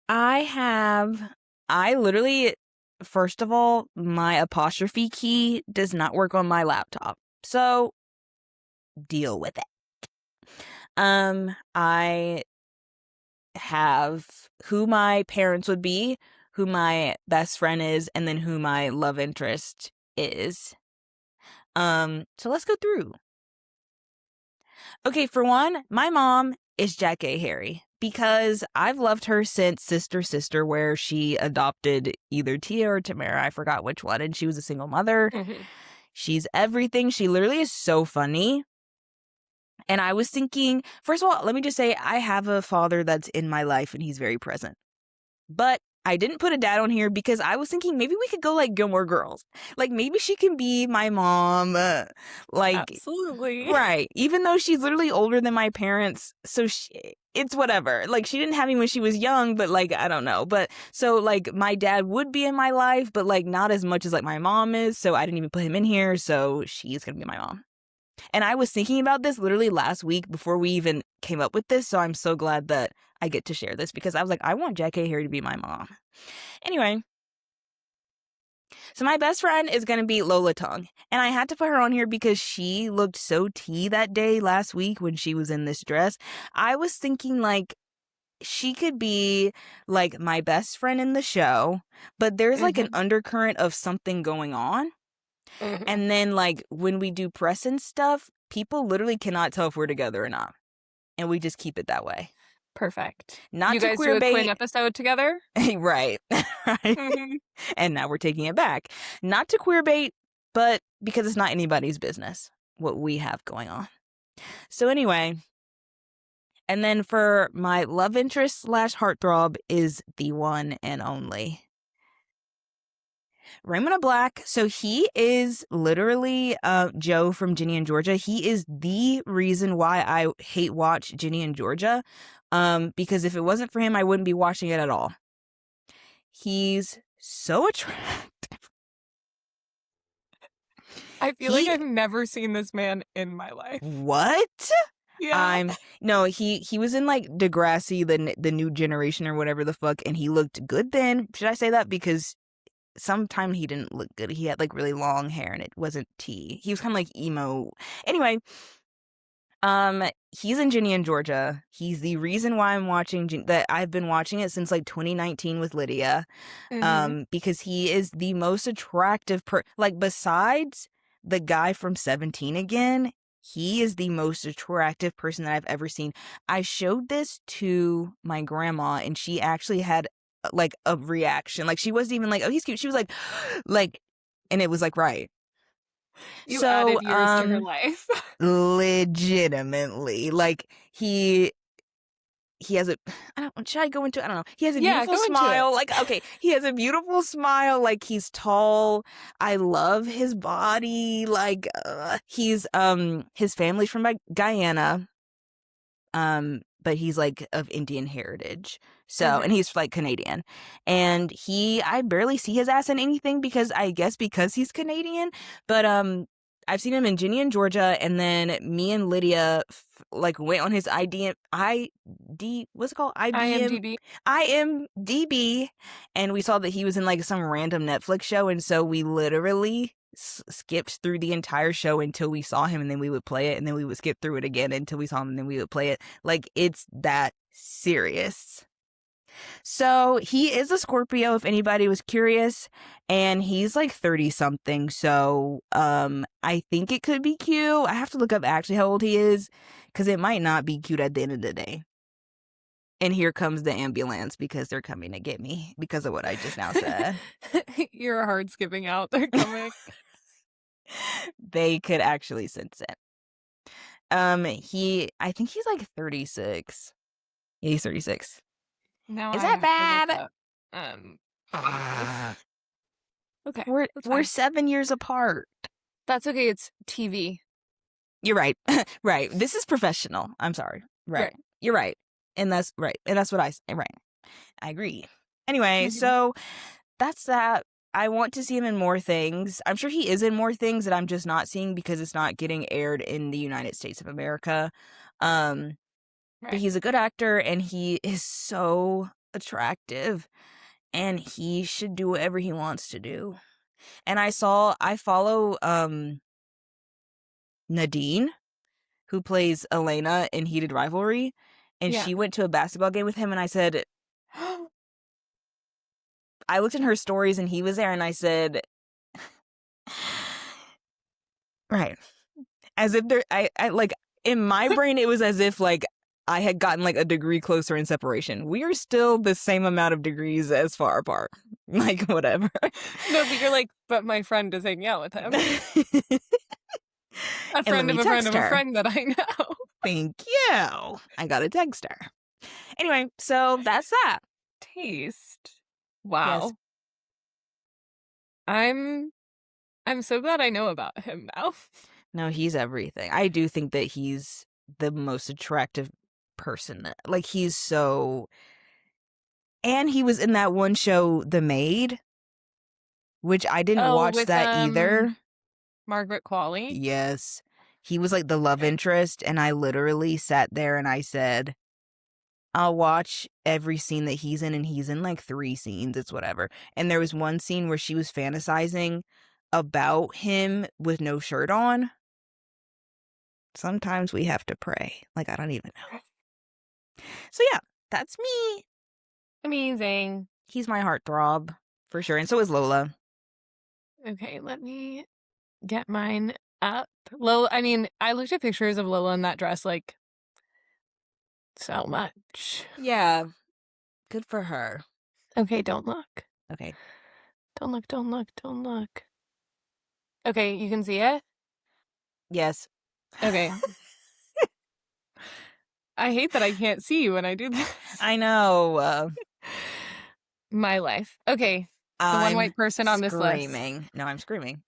I literally, first of all, my apostrophe key does not work on my laptop. So, deal with it. I have who my parents would be, who my best friend is, and then who my love interest is. So let's go through. Okay, for one, my mom is Jack A. Harry because I've loved her since Sister, where she adopted either Tia or Tamara. I forgot which one, and she was a single mother. Mhm. She's everything. She literally is so funny. And I was thinking, first of all, let me just say, I have a father that's in my life and he's very present. But I didn't put a dad on here because I was thinking maybe we could go like Gilmore Girls. Like maybe she can be my mom. Absolutely. Right. Even though she's literally older than my parents. So it's whatever. Like she didn't have me when she was young, but like, I don't know. But so like my dad would be in my life, but like not as much as like my mom is. So I didn't even put him in here. So she's going to be my mom. And I was thinking about this literally last week before we even came up with this. So I'm so glad that I get to share this because I was like, I want Jackie Harry to be my mom. Anyway, so my best friend is going to be Lola Tongue. And I had to put her on here because she looked so tea that day last week when she was in this dress. I was thinking like, she could be like my best friend in the show, but there's like an undercurrent of something going on. Mhm. And then, like, when we do press and stuff, people literally cannot tell if we're together or not. And we just keep it that way. Perfect. Not You to guys do a Quinn queerbait. episode together? Right. Right. Mhm. And now we're taking it back. Not to queerbait, but because it's not anybody's business what we have going on. So anyway, and then for my love interest / heartthrob is the one and only Raymond Black. So he is literally Joe from Ginny and Georgia. He is the reason why I hate watch Ginny and Georgia. Because if it wasn't for him, I wouldn't be watching it at all. He's so attractive. I feel like I've never seen this man in my life. What? Yeah. No, he was in like Degrassi, the new generation or whatever the fuck, and he looked good then. Should I say that? Because sometimes he didn't look good. He had like really long hair and it wasn't tea. He was kind of like emo. Anyway, he's in Ginny and Georgia. He's the reason why I'm watching that. I've been watching it since like 2019 with Lydia. Because he is the most attractive like besides the guy from 17 again, He is the most attractive person that I've ever seen. I showed this to my grandma, and she actually had like a reaction. Like she wasn't even like, "Oh, he's cute." She was like, like, and it was like, right. You So, added years to her life. legitimately, like he has a I don't should I go into I don't know. He has a Yeah, beautiful go into it. smile. Like, okay, he has a beautiful smile. Like, he's tall. I love his body. Like, he's his family's from Guyana. But he's like of Indian heritage. So, and he's like Canadian. And I barely see his ass in anything because I guess because he's Canadian, but I've seen him in Ginny and Georgia, and then me and Lydia like went on his what's it called? IMDb. IMDb, and we saw that he was in like some random Netflix show, and so we literally skipped through the entire show until we saw him, and then we would play it, and then we would skip through it again until we saw him, and then we would play it. Like, it's that serious. So he is a Scorpio, if anybody was curious, and he's like 30 something. So I think it could be cute. I have to look up actually how old he is, because it might not be cute at the end of the day. And here comes the ambulance because they're coming to get me because of what I just now said. Your heart's giving out. They're coming. They could actually sense it. I think he's like 36. Yeah, he's 36. Now Is that bad? Okay. We're 7 years apart. That's okay. It's TV. You're right. Right. This is professional. I'm sorry. Right. You're right. And that's right. And that's what I say. Right. I agree. Anyway, so that's that. I want to see him in more things. I'm sure he is in more things that I'm just not seeing because it's not getting aired in the United States of America. But he's a good actor, and he is so attractive, and he should do whatever he wants to do. And I follow Nadine, who plays Elena in Heated Rivalry, and she went to a basketball game with him, and I said, I looked in her stories and he was there, and I said, right. As if I like, in my brain, it was as if like I had gotten like a degree closer in separation. We are still the same amount of degrees as far apart. Like, whatever. No, but you're like, but my friend is hanging out with him. A friend of a friend of a friend that I know. Thank you. I got to text her. Anyway, so that's that. Taste. Wow. Yes. I'm so glad I know about him now. No, he's everything. I do think that he's the most attractive person. Like, he's so... And he was in that one show, The Maid, which I didn't watch that either. Margaret Qualley? Yes. He was like the love interest, and I literally sat there and I said, I'll watch every scene that he's in, and he's in like 3 scenes, it's whatever. And there was one scene where she was fantasizing about him with no shirt on. Sometimes we have to pray. Like, I don't even know. So yeah, that's me. Amazing. He's my heartthrob, for sure. And so is Lola. Okay, let me get mine up. Lola, I mean, I looked at pictures of Lola in that dress, like, so much. Yeah. Good for her. Okay, don't look. Okay. Don't look, don't look, don't look. Okay, you can see it? Yes. Okay. I hate that I can't see you when I do this. I know. My life. Okay. The one white person on this list. Screaming. No, I'm screaming.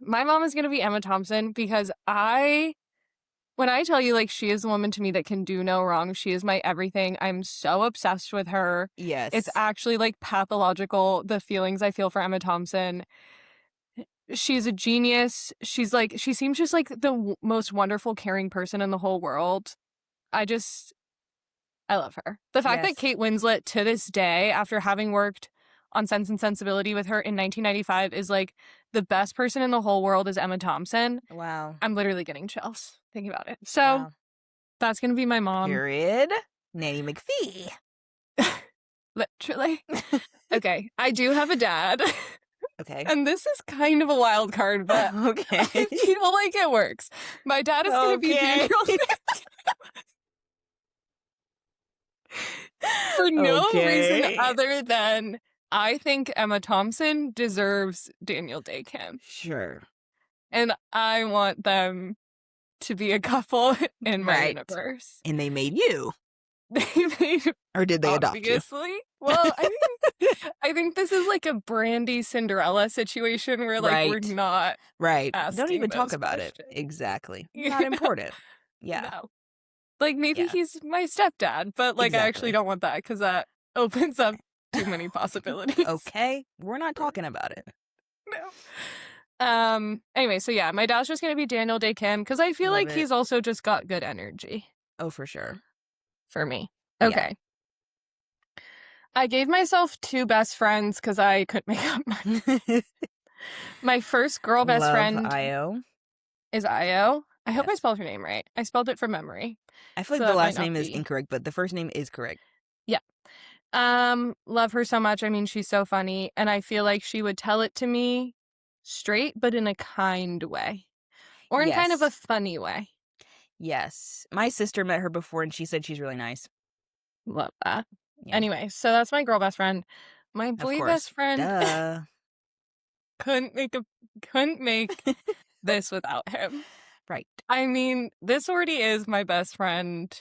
My mom is going to be Emma Thompson because when I tell you, like, she is the woman to me that can do no wrong. She is my everything. I'm so obsessed with her. Yes. It's actually, like, pathological, the feelings I feel for Emma Thompson. She's a genius. She seems just like the most wonderful, caring person in the whole world. I love her. The fact that Kate Winslet, to this day, after having worked on Sense and Sensibility with her in 1995, is like the best person in the whole world is Emma Thompson. Wow. I'm literally getting chills thinking about it. So that's going to be my mom. Period. Nanny McPhee. Literally. Okay. I do have a dad. Okay. And this is kind of a wild card, but I Okay. feel like it works. My dad is going to be Okay. Daniel Day for no reason Okay. other than I think Emma Thompson deserves Daniel Day Kim. Sure. And I want them to be a couple in my Right. universe. And they made you. They made Or did they adopt you? obviously. Well, I think this is like a Brandy Cinderella situation where like we're Right. not Right. asking Don't even talk those about it. questions. Exactly. You Not know? important. Yeah. No. Like maybe Yeah. he's my stepdad, but like I actually Exactly. don't want that because that opens up too many possibilities. Okay. We're not talking about it. No. Anyway, so yeah, my dad's just gonna be Daniel Day Kim because I feel Love like it. he's also just got good energy Oh, for sure. for me. Yeah. Okay. I gave myself 2 best friends because I couldn't make up my first girl best Love friend Io. is Io. I hope I Yes. spelled her name right. I spelled it from memory. I feel So like the that might last not name is be. incorrect, but the first name is correct. Yeah. Love her so much. I mean, she's so funny, and I feel like she would tell it to me straight, but in a kind way. Or in kind of a Yes. funny way. Yes. My sister met her before and she said she's really nice. Love that. Yeah. Anyway, so that's my girl best friend. My Of boy course. best friend Duh. couldn't make this without him. Right. I mean, this already is my best friend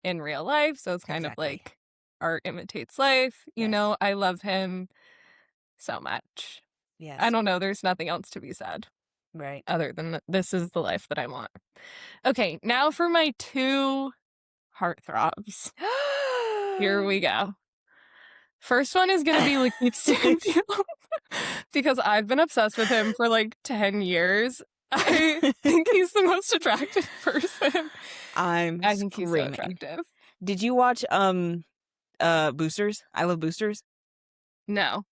in real life, so it's kind of Exactly. like art imitates life. You Yes. know, I love him so much. Yes. I don't know, there's nothing else to be said Right. other than this is the life that I want. Okay, now for my 2 heartthrobs. Here we go. First one is gonna be Lakeith Stanfield because I've been obsessed with him for like 10 years. I think he's the most attractive person. I'm I think he's so screaming. attractive. Did you watch Boosters? I Love Boosters? No.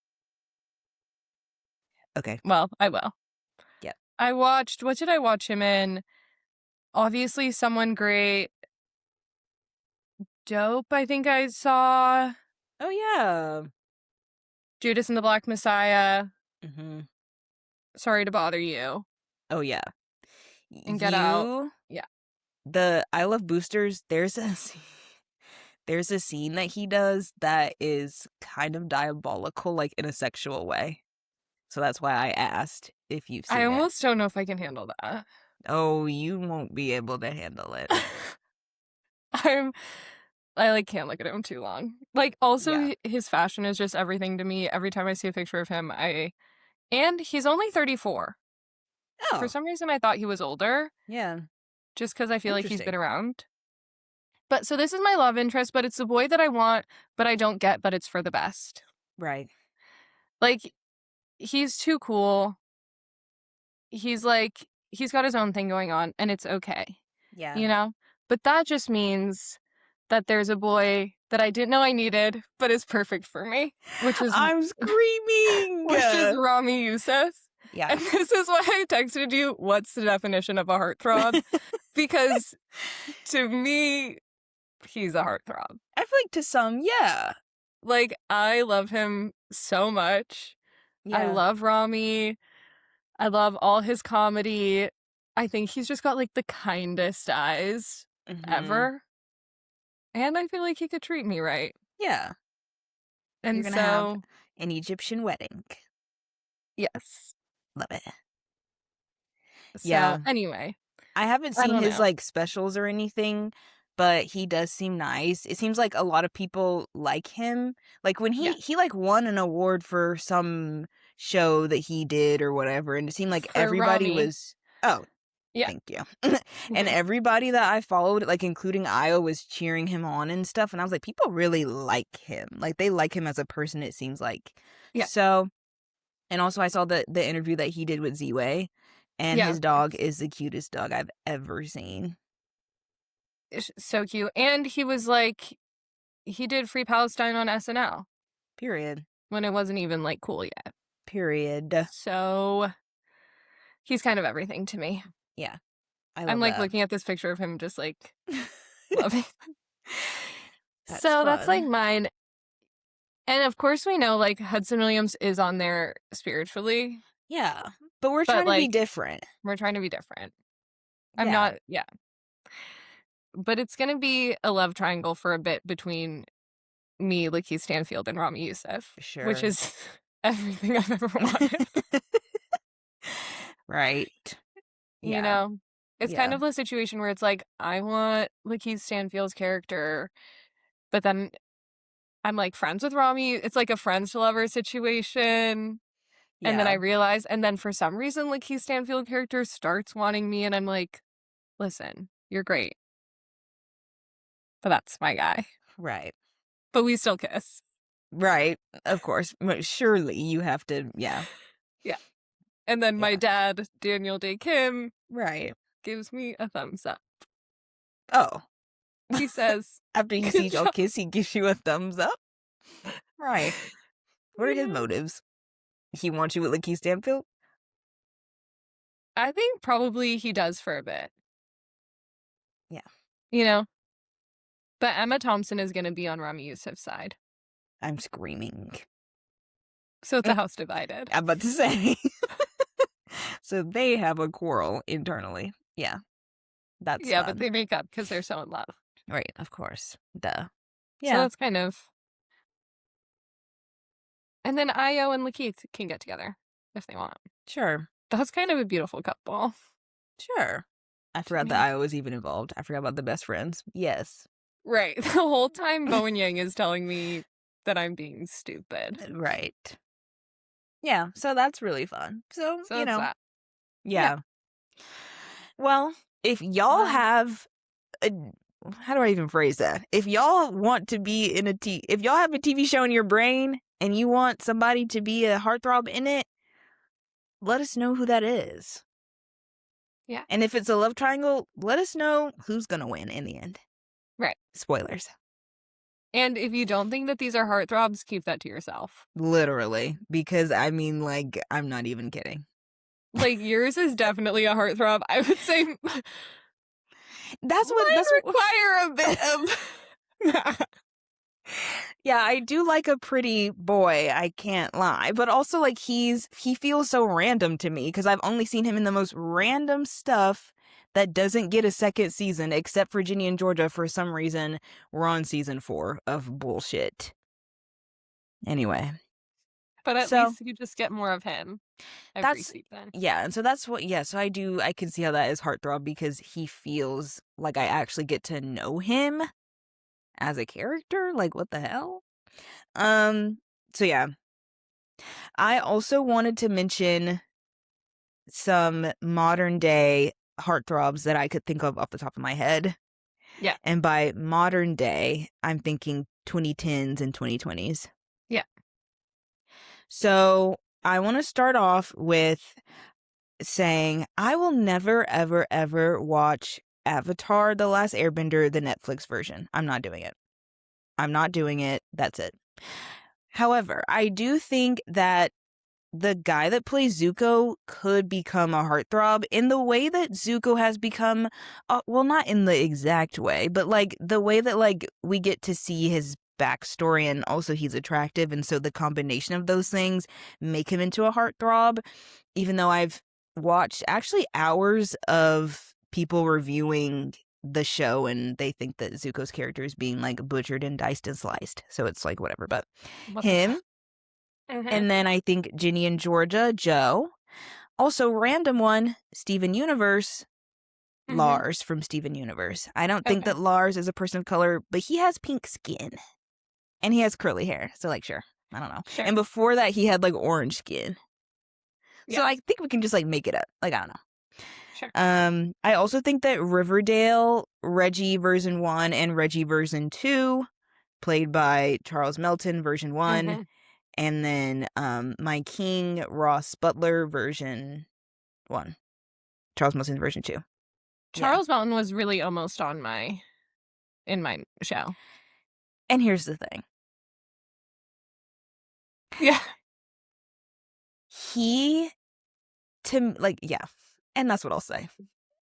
Okay. Well, I will. Yep. What did I watch him in? Obviously, Someone Great. Dope, I think I saw. Oh yeah. Judas and the Black Messiah. Mm-hmm. Sorry to Bother You. Oh yeah. And Get Out. Yeah. The I Love Boosters, there's a scene that he does that is kind of diabolical, like in a sexual way. So that's why I asked if you've seen I it. almost don't know if I can handle that. Oh, you won't be able to handle it. I like can't look at him too long. Like also Yeah. his fashion is just everything to me. Every time I see a picture of him, and he's only 34. For Oh, some reason I thought he was older, yeah. just because I feel like he's been Interesting. around. But so this is my love interest, but it's the boy that I want, but I don't get, but it's for the best. Right. Like, he's too cool. He's got his own thing going on, and it's okay. Yeah. You know? But that just means that there's a boy that I didn't know I needed, but is perfect for me, which is I'm screaming. which is Rami Youssef. Yeah. And this is why I texted you, what's the definition of a heartthrob? Because to me, he's a heartthrob. I feel like to some, yeah. Like, I love him so much. Yeah. I love Rami. I love all his comedy. I think he's just got like the kindest eyes ever. And I feel like he could treat me right. Yeah. And You're gonna have an Egyptian wedding. yes. Love it. So, Yeah. anyway. I haven't I seen don't his know. like specials or anything, but he does seem nice. It seems like a lot of people like him. Like when Yeah. he like won an award for some show that he did or whatever, and it seemed like For everybody Rami. was Yeah. thank you. And everybody that I followed, like including Io, was cheering him on and stuff, and I was like, people really like him. Like they like him as a person, it seems like. Yeah. So, and also I saw the interview that he did with Z-Way. And Yeah, his of dog course. is the cutest dog I've ever seen. It's so cute. And he was like, he did Free Palestine on SNL Period. when it wasn't even like cool yet. Period. So he's kind of everything to me. Yeah. I love I'm like that. looking at this picture of him just like loving. That's So that's like fun. mine. And of course we know, like, Hudson Williams is on there spiritually, Yeah. But we're but, trying to be like, different. we're trying to be different. I'm Yeah. not yeah. But it's gonna be a love triangle for a bit between me, Lakeith Stanfield, and Rami Youssef, which Sure. is everything I've ever wanted, Right. you Yeah. know? It's kind Yeah. of a situation where it's like, I want Lakeith Stanfield's character, but then I'm, like, friends with Rami. It's like a friends to lover situation, and then I Yeah. realize and then for some reason, Lakeith Stanfield character starts wanting me, and I'm like, "Listen, you're great, but that's my guy." Right. But we still kiss. Right. Of course. But surely you have to, yeah. Yeah. And then my Yeah. dad, Daniel Day Kim, Right. gives me a thumbs up. Oh. He says, After he "Good sees y'all job." kiss, he gives you a thumbs up? Right. What are his Yeah. motives? He wants you with Lakeith Stanfield? I think probably he does for a bit, Yeah. you know? But Emma Thompson is gonna be on Rami Youssef's side. I'm screaming. So it's a house divided. I'm about to say. So they have a quarrel internally. Yeah. That's Yeah, but fun. they make up because they're so in love. Right, of course. Duh. So Yeah. that's kind of and then Io and Lakeith can get together if they want. Sure. That's kind of a beautiful couple Sure. I to forgot that me. I was even involved. I forgot about the best friends. Yes. Right. The whole time Bowen Yang is telling me that I'm being stupid. Right. Yeah, so that's really fun. So, So that's that. yeah. Well, if y'all Well, have a how do I even phrase that? If y'all want to be in if y'all have a TV show in your brain and you want somebody to be a heartthrob in it, let us know who that is. yeah. And if it's a love triangle, let us know who's gonna win in the end. Right. Spoilers. And if you don't think that these are heartthrobs, keep that to yourself. Literally. Because I mean, like, I'm not even kidding. Like, yours is definitely a heartthrob. I would say That's mine what require a bit of Yeah, I do like a pretty boy, I can't lie. But also like he feels so random to me because I've only seen him in the most random stuff that doesn't get a second season except for Ginny and Georgia. For some reason, we're on season 4 of bullshit. Anyway, But at so least you just get more of him every that's season. yeah, and so that's what so I can see how that is heartthrob because he feels like I actually get to know him as a character. Like what the hell? So yeah. I also wanted to mention some modern day heartthrobs that I could think of off the top of my head. Yeah. And by modern day, I'm thinking 2010s and 2020s. Yeah. So I want to start off with saying I will never, ever, ever watch Avatar: The Last Airbender, the Netflix version. I'm not doing it. I'm not doing it. That's it. However, I do think that the guy that plays Zuko could become a heartthrob in the way that Zuko has become, well, not in the exact way, but like the way that like we get to see his backstory and also he's attractive. And so the combination of those things make him into a heartthrob, even though I've watched actually hours of people reviewing the show and they think that Zuko's character is being like butchered and diced and sliced. So it's like whatever, but What the him. fuck? And then I think Ginny and Georgia, Joe. Also, random one, Steven Universe, Lars from Steven Universe. I don't think Okay. that Lars is a person of color, but he has pink skin. And he has curly hair. So, like, sure. I don't know. Sure. And before that, he had, like, orange skin. So Yeah. I think we can just, like, make it up. Like, I don't know. Sure. I also think that Riverdale, Reggie version 1 and Reggie version 2, played by Charles Melton, version 1. And then My King, Ross Butler, version 1. Charles Melton's version 2. Charles Mountain was really almost on in my show. And here's the thing. Yeah. He, yeah. And that's what I'll say.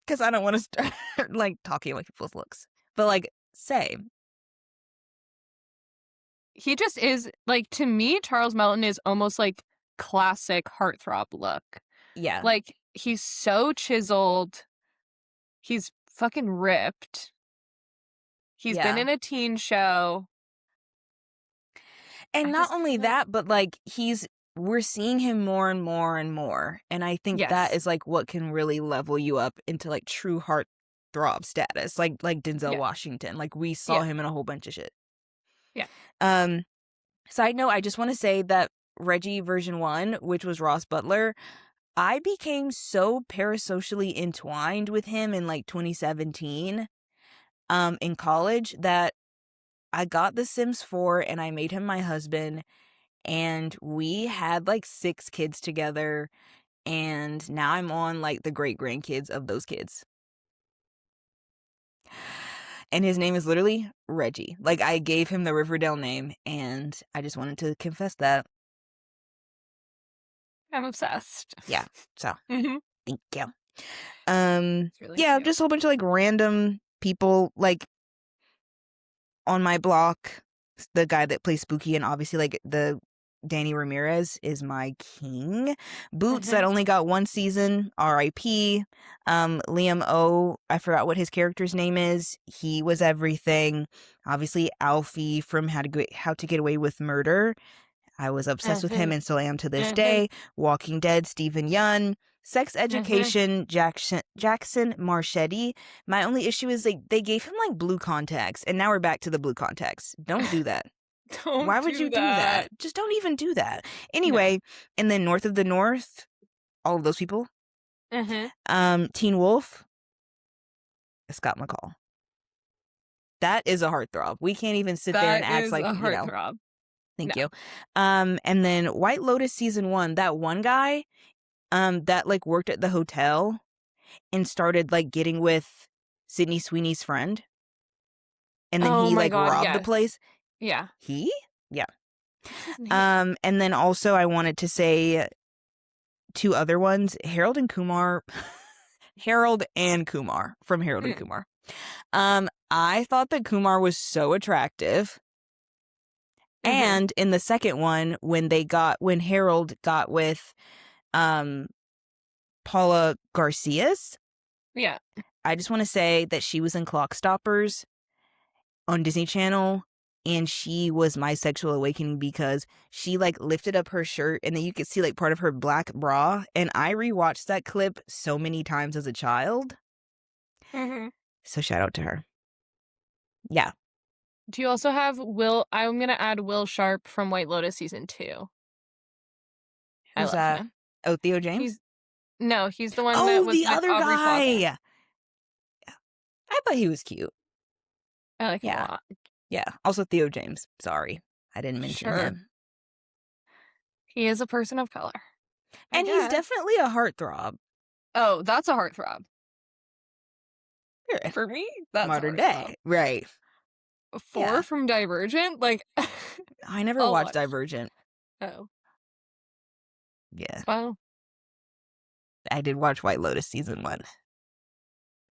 Because I don't want to start, like, talking about people's looks. But, like, say, he just is, like, to me, Charles Melton is almost like classic heartthrob look. Yeah. Like, he's so chiseled. He's fucking ripped. He's been Yeah. in a teen show. And I not just only feel like that, but like we're seeing him more and more and more. And I think that yes. is like what can really level you up into like true heartthrob status. Like Denzel Yeah. Washington. Like we saw Yeah. him in a whole bunch of shit. Yeah. Um Side note, I just want to say that Reggie version 1, which was Ross Butler, I became so parasocially entwined with him in like 2017 in college that I got The Sims 4 and I made him my husband, and we had like 6 kids together, and now I'm on like the great grandkids of those kids. And his name is literally Reggie. Like I gave him the Riverdale name, and I just wanted to confess that. I'm obsessed. Yeah. So, Mhm. thank you. It's really Yeah, cute. just a whole bunch of like random people like on my block. The guy that plays Spooky, and obviously like the Danny Ramirez is my king. Boots that Mhm. only got 1 season, R.I.P. Liam O, I forgot what his character's name is. He was everything. Obviously Alfie from How to Get Away with Murder. I was obsessed with him Mhm. and still am to this Mhm. day. Walking Dead, Stephen Yun. Sex Mhm. Education, Jackson Marchetti. My only issue is they gave him like blue contacts, and now we're back to the blue contacts. Don't do that. Don't Why would do you do that. that? Just don't even do that. No. Anyway, and then North of the North, all of those people. Mhm. Teen Wolf, Scott McCall. That is a heartthrob. We can't even sit there and That act is like, a heartthrob. thank No. you. And then White Lotus season 1, that one guy, that like worked at the hotel and started like getting with Sydney Sweeney's friend, and then Oh he my like god, robbed the yes. place. Yeah. He? Yeah. What's his name? And then also I wanted to say 2 other ones, Harold and Kumar. Harold and Kumar from Harold and Mm. Kumar. I thought that Kumar was so attractive. Mhm. And in the second one, when Harold got with um Paula Garcias, Yeah. I just want to say that she was in Clock Stoppers on Disney Channel, and she was my sexual awakening because she like lifted up her shirt and then you could see like part of her black bra, and I rewatched that clip so many times as a child. Mhm. So shout out to her. Yeah. Do you also have Will? I'm gonna add Will Sharp from White Lotus season 2. I Who's love that? him. Oh, Theo James? He's no, he's the one that Oh, was the with other Aubrey Plaza. guy. I thought he was cute. I like him a Yeah. lot. Yeah. Also Theo James. Sorry. I didn't mention Sure. him. He is a person of color, I And he's guess. definitely a heartthrob. Oh, that's a heartthrob. Yeah. For me, that's a Modern heartthrob. day. Right. 4 Yeah. from Divergent? Like, I never I'll watched watch. Divergent. Oh, Yeah. well. I did watch White Lotus season 1.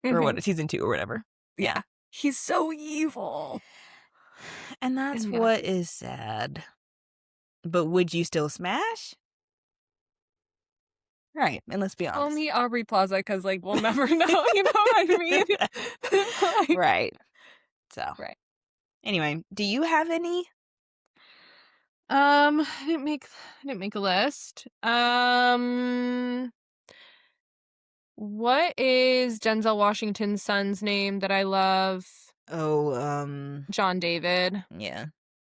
Or Mhm. what, season 2 or whatever. Yeah. Yeah. He's so evil. And that's And yeah. what is sad. But would you still smash? Right. And let's be Call honest. me Aubrey Plaza because, like, we'll never know. You know what I mean? Like, Right. So, right. anyway, do you have any? I didn't make a list. What is Denzel Washington's son's name that I love? Oh, John David. yeah.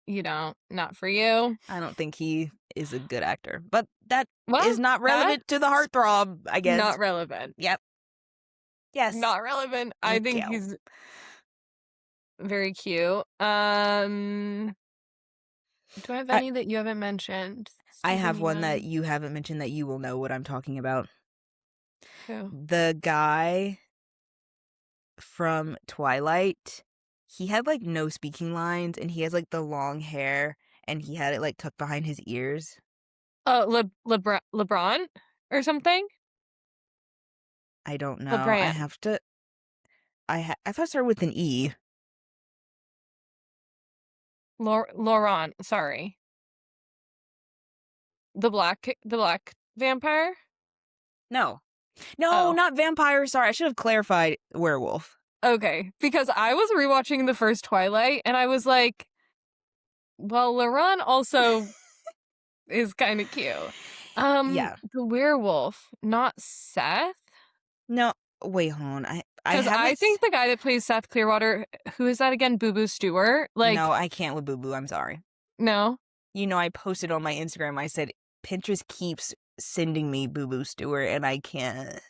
You don't. Not for you. I don't think he is a good actor. But that is Well, not relevant to the that's heartthrob, I guess. not relevant. Yep. Yes. Not relevant. I Thank think you. he's very cute. Do I have I, any that you haven't mentioned? I Steven have one that Yeun. you haven't mentioned that you will know what I'm talking about. Who? The guy from Twilight, he had like no speaking lines, and he has like the long hair, and he had it like tucked behind his ears. Oh, LeBron or something? I don't know. I LeBran. have to. I thought it started with an E. Laurent, sorry. The black vampire? No. No, Oh, not vampire. Sorry, I should have clarified werewolf. okay. Because I was rewatching the first Twilight and I was like, well, Laurent also is kind of cute. Yeah. The werewolf, not Seth? No, wait, hold on. I Because haven't. I think the guy that plays Seth Clearwater, who is that again? Boo Boo Stewart? No, Like, I can't with Boo Boo. I'm sorry. no? You know, I posted on my Instagram. I said Pinterest keeps sending me Boo Boo Stewart, and I can't.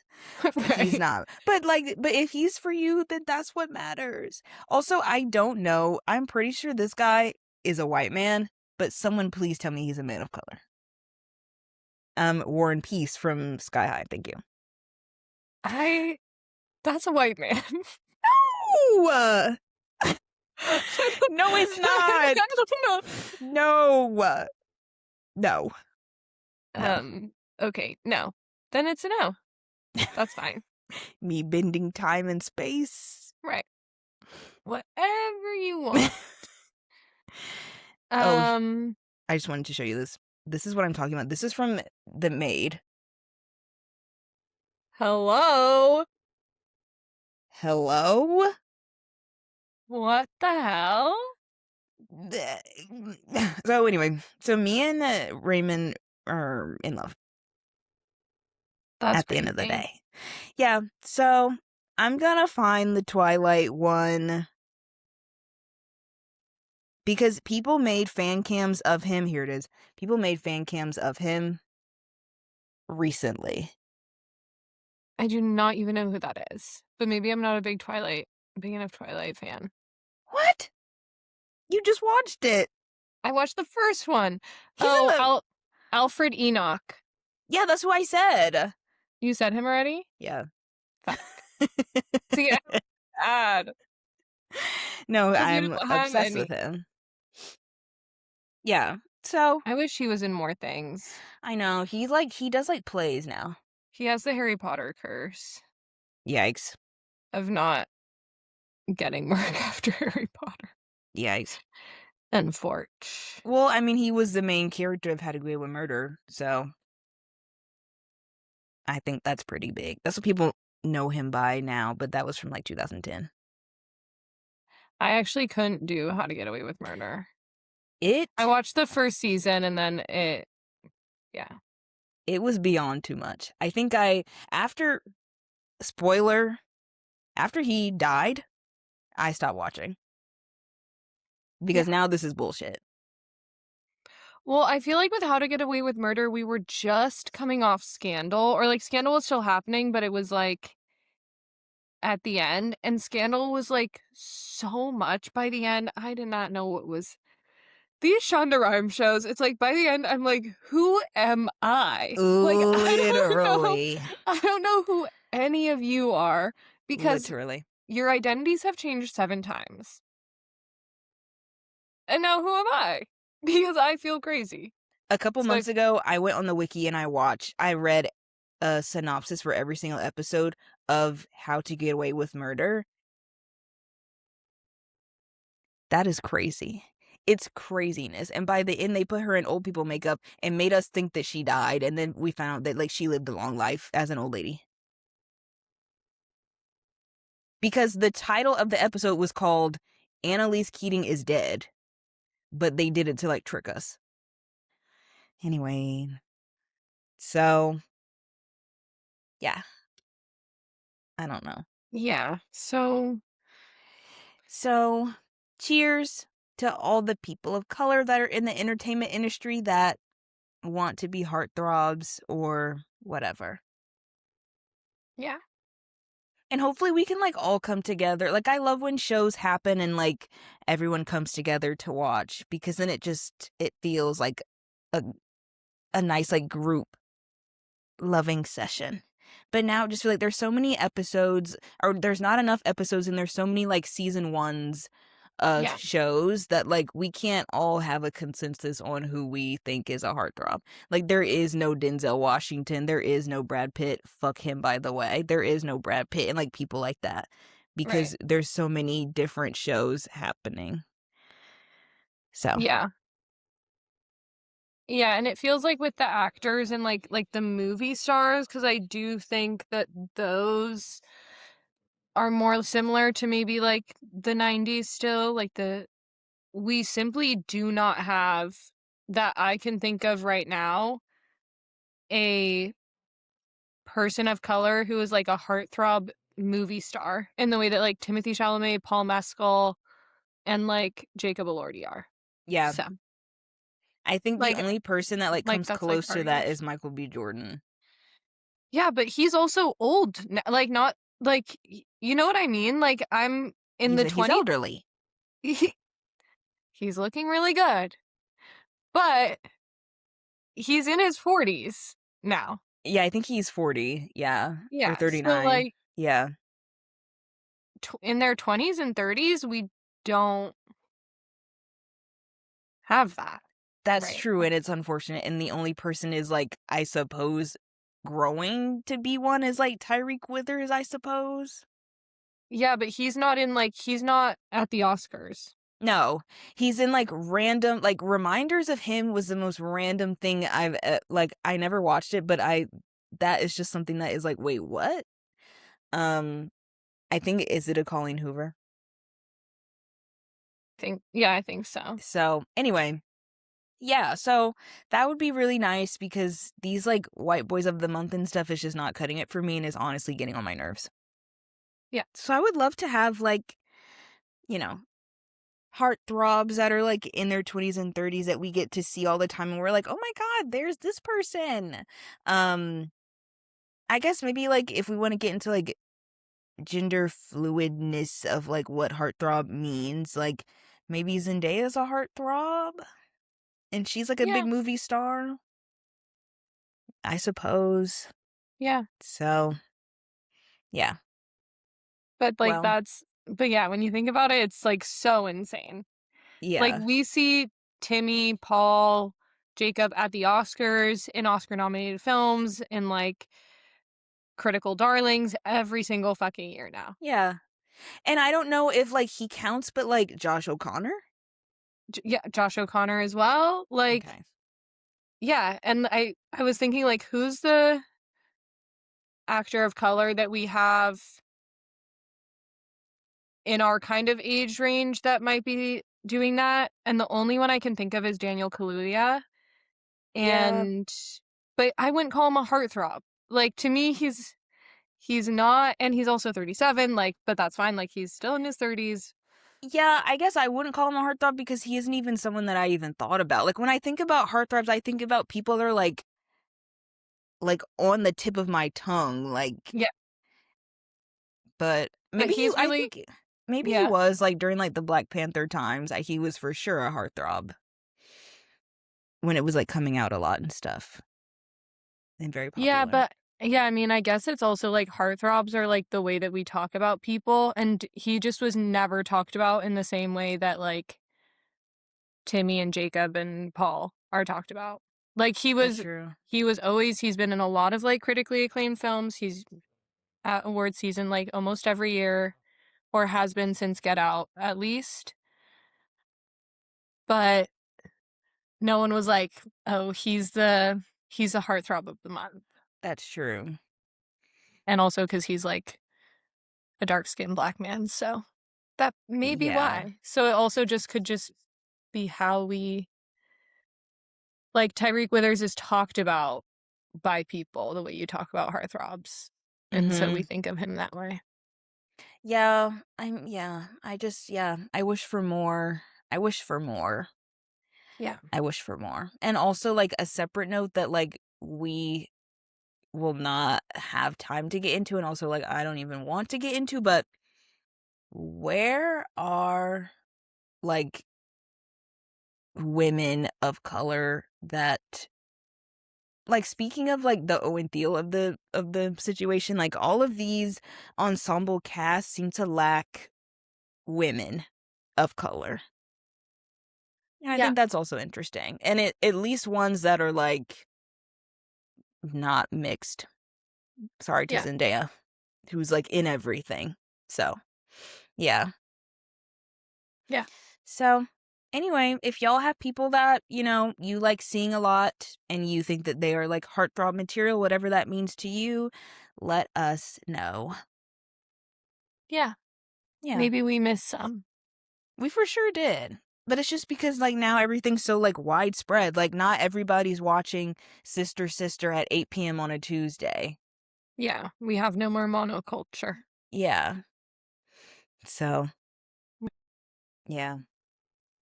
He's Right. not. But if he's for you, then that's what matters. Also, I don't know. I'm pretty sure this guy is a white man, but someone please tell me he's a man of color. War and Peace from Sky High. Thank you. That's a white man. No! No, it's not. I don't know. No. No. No. Okay, no. Then it's a no. That's fine. Me bending time and space. Right. Whatever you want. Oh, Um, I just wanted to show you this. This is what I'm talking about. This is from The Maid. hello? Hello? What the hell? So anyway, so me and Raymond are in love That's at the end of the crazy. day. Yeah, so I'm gonna find the Twilight one because people made fan cams of him. Here it is. People made fan cams of him recently. I do not even know who that is. But maybe I'm not a big enough Twilight fan. What? You just watched it. I watched the first one. He's in the. Alfred Enoch. Yeah, that's who I said. You said him already? Yeah. Fuck. See, I'm bad. No, 'Cause you I'm don't have obsessed with him. Yeah. So I wish he was in more things. I know he does plays now. He has the Harry Potter curse Yikes. of not getting work after Harry Potter. Yikes. Unfortunate. Well, I mean, he was the main character of How to Get Away with Murder, so I think that's pretty big. That's what people know him by now, but that was from 2010. I actually couldn't do How to Get Away with Murder. It I watched the first season and then yeah. it was beyond too much. I think after spoiler, after he died, I stopped watching. Because now this is bullshit. Well, I feel like with How to Get Away with Murder, we were just coming off Scandal, or Scandal was still happening, but it was at the end, and Scandal was so much by the end. I did not know what was these Shonda Rhimes shows. It's by the end, I'm like, who am I? Literally. I don't know who any of you are because Literally. your identities have changed 7 times. And now who am I? Because I feel crazy. A couple months ago, I went on the wiki and I read a synopsis for every single episode of How to Get Away with Murder. That is crazy. It's craziness. And by the end, they put her in old people makeup and made us think that she died. And then we found out that she lived a long life as an old lady. Because the title of the episode was called Annalise Keating is Dead. But they did it to trick us. Anyway. So. Yeah. I don't know. Yeah. So, cheers to all the people of color that are in the entertainment industry that want to be heartthrobs or whatever. yeah. And hopefully we can all come together. I love when shows happen and everyone comes together to watch because then it feels like a nice group loving session. But now it just feel there's so many episodes, or there's not enough episodes, and there's so many season 1s of shows that we can't all have a consensus on who we think is a heartthrob. There is no Denzel Washington, there is no Brad Pitt. Fuck him, by the way. There is no Brad Pitt and people like that because there's so many different shows happening. So, Yeah. Yeah, and it feels like with the actors and, like, the movie stars, because I do think that those are more similar to maybe, like, the '90s still, like, the we simply do not have, that I can think of right now, a person of color who is, like, a heartthrob movie star in the way that, like, Timothy Chalamet, Paul Mescal, and, like, Jacob Elordi are. yeah. So, I think the like only person that, like, comes that's, like, close to already that yours. is Michael B. Jordan. Yeah, but he's also old n like, not like, you know what I mean? Like, I'm in the He's 20s. elderly. He's looking really good, but he's in his 40s now. Yeah, I think he's 40, yeah, or Yeah, so, 39. like, Yeah, in their 20s and 30s, we don't have that that's right true, now. and it's unfortunate, and the only person is, like, I suppose, growing to be one is, like, Tyreek Withers, I suppose? Yeah, but he's not at the Oscars. No, he's in, like, random like, reminders of him was the most random thing I've, like, I never watched it, but I that is just something that is like, "Wait, what?" Um, I think is it a Colleen Hoover? I think so. So, anyway, yeah, so that would be really nice because these, like, white boys of the month and stuff is just not cutting it for me and is honestly getting on my nerves. Yeah. So I would love to have, like, you know, heartthrobs that are, like, in their 20s and 30s that we get to see all the time, and we're like, "Oh my god, there's this person." Um, I guess maybe, like, if we wanna get into, like, gender fluidness of, like, what heartthrob means, like, maybe Zendaya's a heartthrob, and she's, like, a big Yeah, movie star, I suppose. yeah, So, yeah. but, like, Well, yeah, when you think about it, it's, like, so insane. Like, yeah. we see Timmy, Paul, Jacob at the Oscars, in Oscar-nominated films, in, like, critical darlings every single fucking year now. Yeah. And I don't know if, like, he counts, but, like, Josh O'Connor? Yeah, Josh O'Connor as well, like, Okay. yeah, and I was thinking, like, who's the actor of color that we have in our kind of age range that might be doing that, and the only one I can think of is Daniel Kaluuya, Yeah. and but I wouldn't call him a heartthrob. Like, to me, he's not, and he's also 37, like, but that's fine, like, he's still in his 30s. Yeah, I guess I wouldn't call him a heartthrob because he isn't even someone that I even thought about. Like, when I think about heartthrobs, I think about people that are, like, on the tip of my tongue, like, Yeah, but but maybe he he's I really think maybe he yeah. was, like, during, like, the Black Panther times, he was for sure a heartthrob when it was, like, coming out a lot and stuff, and very Yeah, popular. but yeah, I mean, I guess it's also, like, heartthrobs are, like, the way that we talk about people, and he just was never talked about in the same way that, like, Timmy and Jacob and Paul are talked about. Like, That's true. he's been in a lot of, like, critically acclaimed films, he's at award season, like, almost every year, or has been since Get Out, at least, but no one was like, "Oh, he's the heartthrob of the month," That's true. and also because he's, like, a dark-skinned black man, so that may be Yeah. why. So it also just could just be how we, like, Tyreek Withers is talked about by people the way you talk about heartthrobs, and so we Mhm. think of him that way. I wish for more. I wish for more. Yeah. I wish for more. And also, like, a separate note that, like, we will not have time to get into, and also, like, I don't even want to get into, but where are, like, women of color that like, speaking of, like, the Owen Thiel of the situation, like, all of these ensemble casts seem to lack women of color. And I Yeah. think that's also interesting. And at least ones that are, like, not mixed. Sorry to Yeah. Zendaya, who's, like, in everything. So, yeah. Yeah. So, Anyway, if y'all have people that, you like seeing a lot and you think that they are like heartthrob material, whatever that means to you, let us know. Yeah, Yeah, maybe we missed some. we for sure did. But it's just because like now everything's so like widespread. Like not everybody's watching Sister Sister at 8 p.m. on a Tuesday. Yeah, we have no more monoculture. Yeah. So, yeah.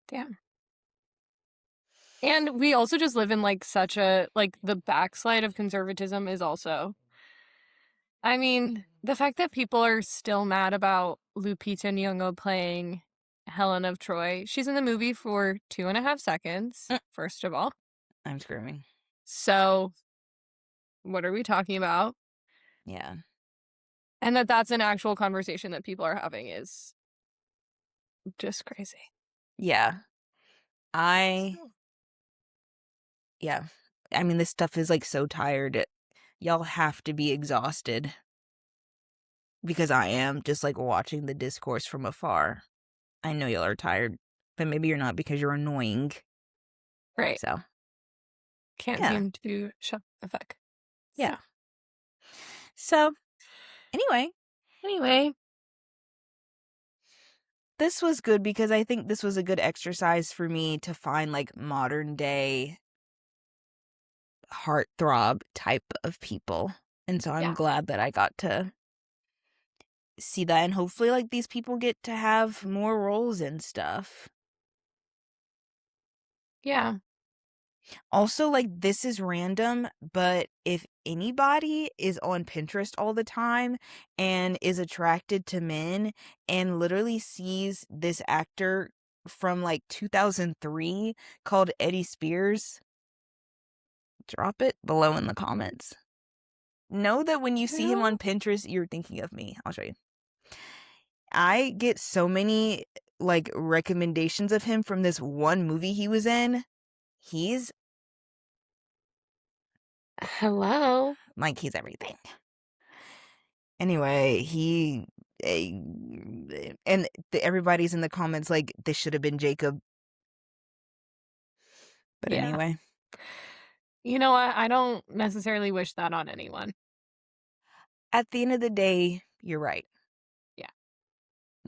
Damn. And we also just live in like such a like the backslide of conservatism is also. I mean, the fact that people are still mad about Lupita Nyong'o playing Helen of Troy. She's in the movie for 2.5 seconds, Mm, first of all. I'm screaming. So, what are we talking about? Yeah. And that's an actual conversation that people are having is just crazy. Yeah. I So, yeah. I mean this stuff is like so tired. Y'all have to be exhausted because I am just like watching the discourse from afar. I know y'all are tired, but maybe you're not because you're annoying. right. So, Can't yeah. seem to shut the fuck. So, Yeah. So, anyway, anyway, this was good because I think this was a good exercise for me to find like modern day heartthrob type of people. And so I'm yeah. glad that I got to see that and hopefully like these people get to have more roles and stuff. Yeah. Also, like, this is random, but if anybody is on Pinterest all the time and is attracted to men and literally sees this actor from like 2003 called Eddie Spears, drop it below in the comments. Know that when you see him Who? on Pinterest, you're thinking of me. I'll show you. I get so many like recommendations of him from this one movie he was in. He's Hello. he's everything. Anyway, and everybody's in the comments like this should have been Jacob. But Yeah. anyway, You know what? I don't necessarily wish that on anyone. at the end of the day, you're right. Yeah.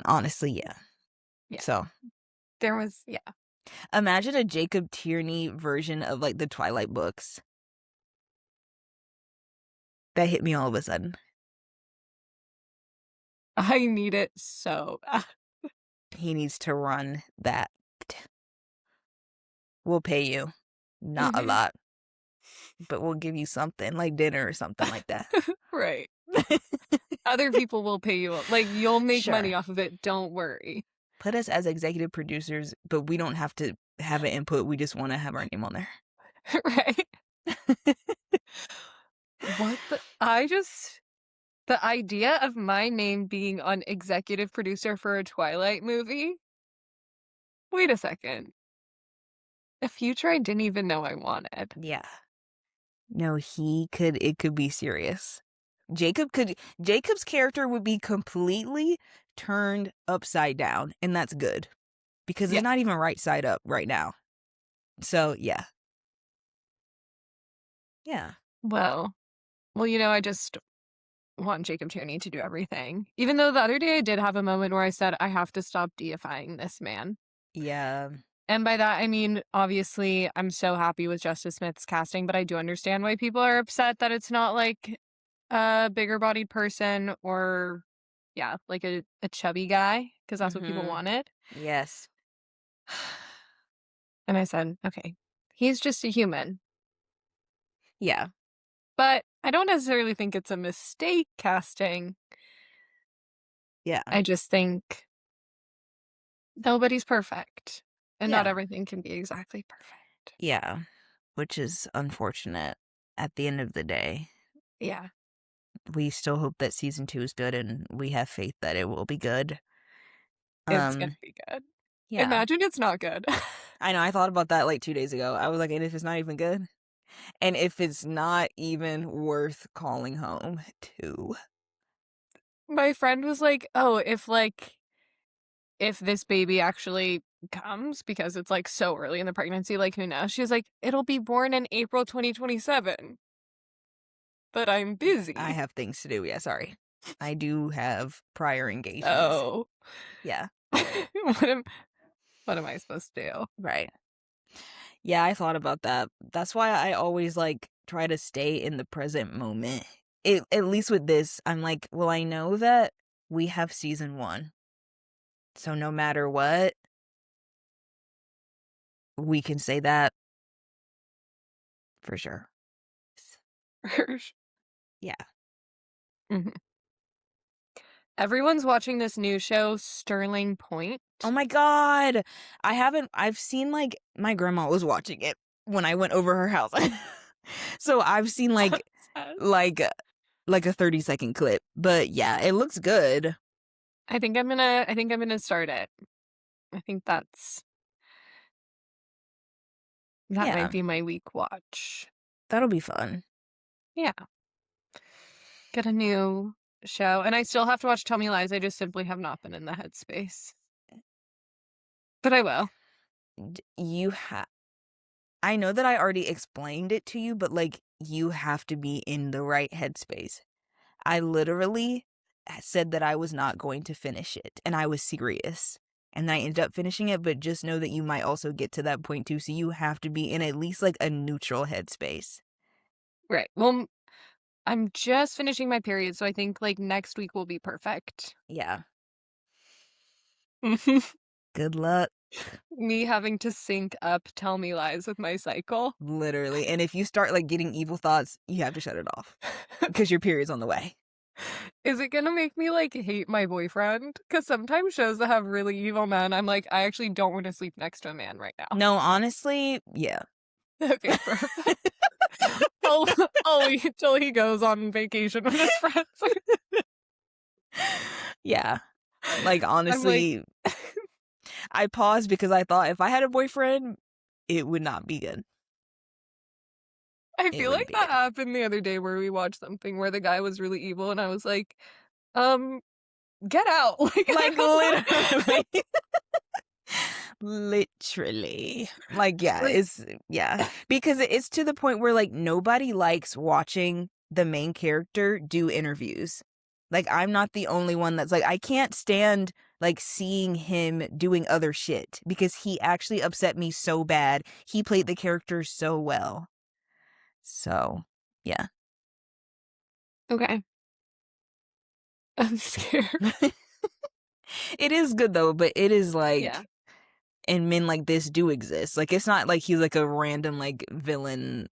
Honestly, yeah. Yeah. So There was, yeah. imagine a Jacob Tierney version of like the Twilight books. That hit me all of a sudden. I need it so bad. He needs to run that. We'll pay you. Not a Mhm. lot, but we'll give you something like dinner or something like that. Right. Other people will pay you. Like, you'll make money Sure. off of it. Don't worry. Put us as executive producers, but we don't have to have an input. We just want to have our name on there. Right. What the? The idea of my name being on executive producer for a Twilight movie? Wait a second. A future I didn't even know I wanted. Yeah. No, it could be serious. Jacob's character would be completely turned upside down, and that's good because it's Yeah. not even right side up right now. So, yeah. Yeah. Well, I just want Jacob Tierney to do everything. Even though the other day I did have a moment where I said, I have to stop deifying this man. Yeah. And by that, I mean, obviously, I'm so happy with Justice Smith's casting, but I do understand why people are upset that it's not like a bigger bodied person or, yeah, like a chubby guy, because that's what people Mhm. wanted. Yes. And I said, okay, he's just a human. Yeah. But I don't necessarily think it's a mistake casting. Yeah. I just think nobody's perfect, and not Yeah. everything can be exactly perfect. Yeah. Which is unfortunate at the end of the day. Yeah, We still hope that season 2 is good and we have faith that it will be good. it's gonna Um, be good. yeah. Imagine it's not good. I know, I thought about that like 2 days ago. I was like, "And if it's not even good? And if it's not even worth calling home to?" My friend was like, "Oh, if, like, if this baby actually comes because it's, like, so early in the pregnancy, like, who knows? She was like, "It'll be born in April 2027, but I'm I busy." have things to do. Yeah, sorry. I do have prior engagements. Oh. Yeah, What am what am I supposed to do? right. Yeah, I thought about that. That's why I always, like, try to stay in the present moment. At least with this, I'm like, well, I know that we have season 1, so no matter what, we can say that for sure. Yeah. Mhm. Everyone's watching this new show, Sterling Point. Oh my god! I've seen, like my grandma was watching it when I went over her house. So I've seen, Obsessed. like, uh, like a 30-second clip, but yeah, it looks good. I think I'm gonna start it. I think that might Yeah, be my week watch. that'll be fun. Yeah, get a new show, and I still have to watch Tell Me Lies, I just simply have not been in the headspace. But I will. You have I know that I already explained it to you, but, like, you have to be in the right headspace. I literally said that I was not going to finish it, and I was serious. And I ended up finishing it, but just know that you might also get to that point too, so you have to be in at least, like, a neutral headspace. Right, well, I'm just finishing my period, so I think, like, next week will be perfect. Yeah. Good luck. Me having to sync up Tell Me Lies with my cycle. Literally. And if you start, like, getting evil thoughts, you have to shut it off because your period's on the way. Is it gonna make me, like, hate my boyfriend? Because sometimes shows that have really evil men, I'm like, I actually don't wanna sleep next to a man right now. No, honestly, yeah. Okay, perfect. I'll I'll wait till he goes on vacation with his friends. Yeah. Like, I'm like honestly, I paused because I thought if I had a boyfriend, it would not be good. I It feel wouldn't like be that good. happened the other day where we watched something where the guy was really evil, and I was like, "Um, get out." Like, I Like, don't know. literally. Literally. Like, yeah, Like yeah. Because it's to the point where, like, nobody likes watching the main character do interviews. Like, I'm not the only one that's like, I can't stand, like, seeing him doing other shit because he actually upset me so bad. He played the character so well. So, yeah. Okay. I'm scared. It is good though, but it is Yeah. like and men like this do exist. Like, it's not like he's like a random, like, villain.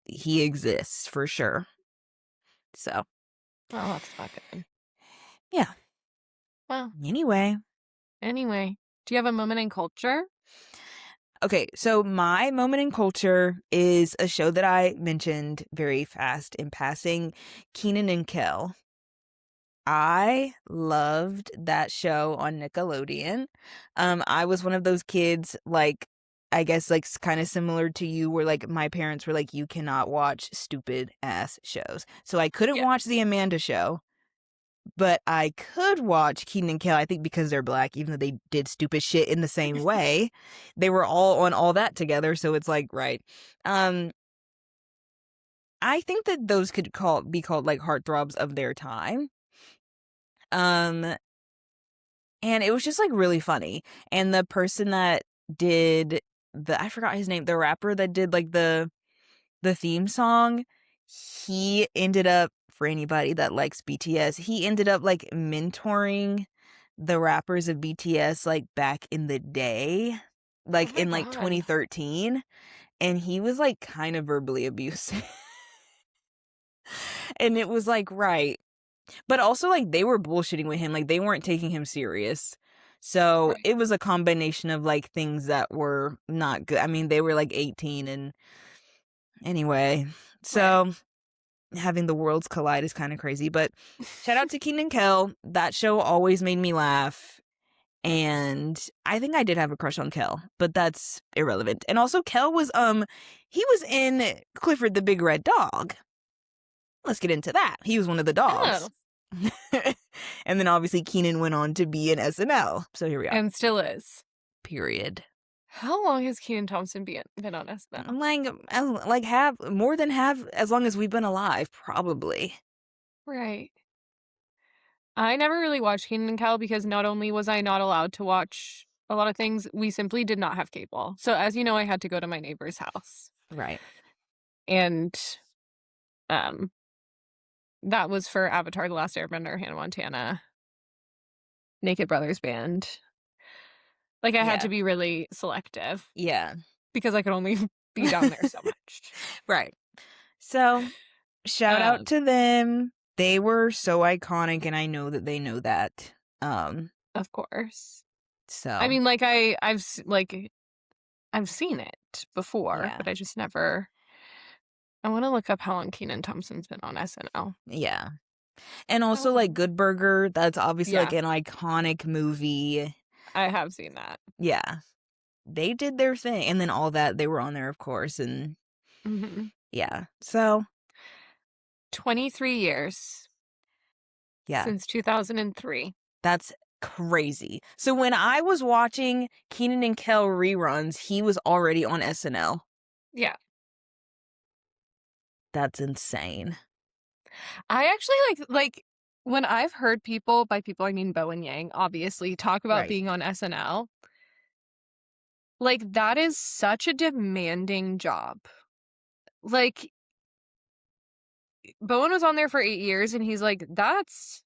He exists for sure. So, Well, that's not good. yeah. Well, Anyway. anyway, do you have a moment in culture? Okay, so my moment in culture is a show that I mentioned very fast in passing, Keenan and Kel. I loved that show on Nickelodeon. I was one of those kids, like, I guess, like, kind of similar to you, where, like, my parents were like, you cannot watch stupid ass shows. So I couldn't Yeah. watch The Amanda Show, but I could watch Kenan and Kel, I think because they're black, even though they did stupid shit in the same way. They were all on all that together, so it's like, right. Um, I think that those could be called, like, heartthrobs of their time. Um, and it was just, like, really funny. And the person that did I forgot his name, the rapper that did, like, the theme song, he ended up, for anybody that likes BTS, he ended up, like, mentoring the rappers of BTS, like, back in the day, Oh like, my in, like, god. 2013, and he was, like, kind of verbally abusive. And it was like, right. But also, like, they were bullshitting with him, like, they weren't taking him serious. So, Right. it was a combination of, like, things that were not good. I mean, they were, like, 18 and anyway. Right. So, having the worlds collide is kinda crazy, but shout out to Kenan and Kel. That show always made me laugh, and I think I did have a crush on Kel, but that's irrelevant. And also Kel was, he was in Clifford the Big Red Dog. Let's get into that. He was one of the dogs. Oh, And then obviously Keenan went on to be in SNL. So here we are. And still is. Period. How long has Kenan Thompson been on SNL? I'm like half, more than half, as long as we've been alive, probably. Right. I never really watched Kenan and Kel because not only was I not allowed to watch a lot of things, we simply did not have cable. So as you know, I had to go to my neighbor's house. Right. And that was for Avatar: The Last Airbender, Hannah Montana, Naked Brothers Band. Like, I had Yeah. to be really selective Yeah. because I could only be down there so much. Right. So, shout out Um, to them. They were so iconic, and I know that they know that. of course. So I mean, like, I've seen it before, Yeah. but I just never. I want to look up how long Kenan Thompson's been on SNL. yeah. And also, like, Good Burger, that's obviously, like, Yeah. an iconic movie. I have seen that. Yeah. They did their thing. And then All That, they were on there, of course, and Mhm. yeah. So, 23 years yeah. since 2003. That's crazy. So when I was watching Keenan and Kel reruns, he was already on SNL. Yeah. That's insane. I actually like when I've heard people, by people I mean Bo and Yang, obviously, talk about Right. being on SNL. Like, that is such a demanding job. Like, Bowen was on there for 8 years, and he's like, that's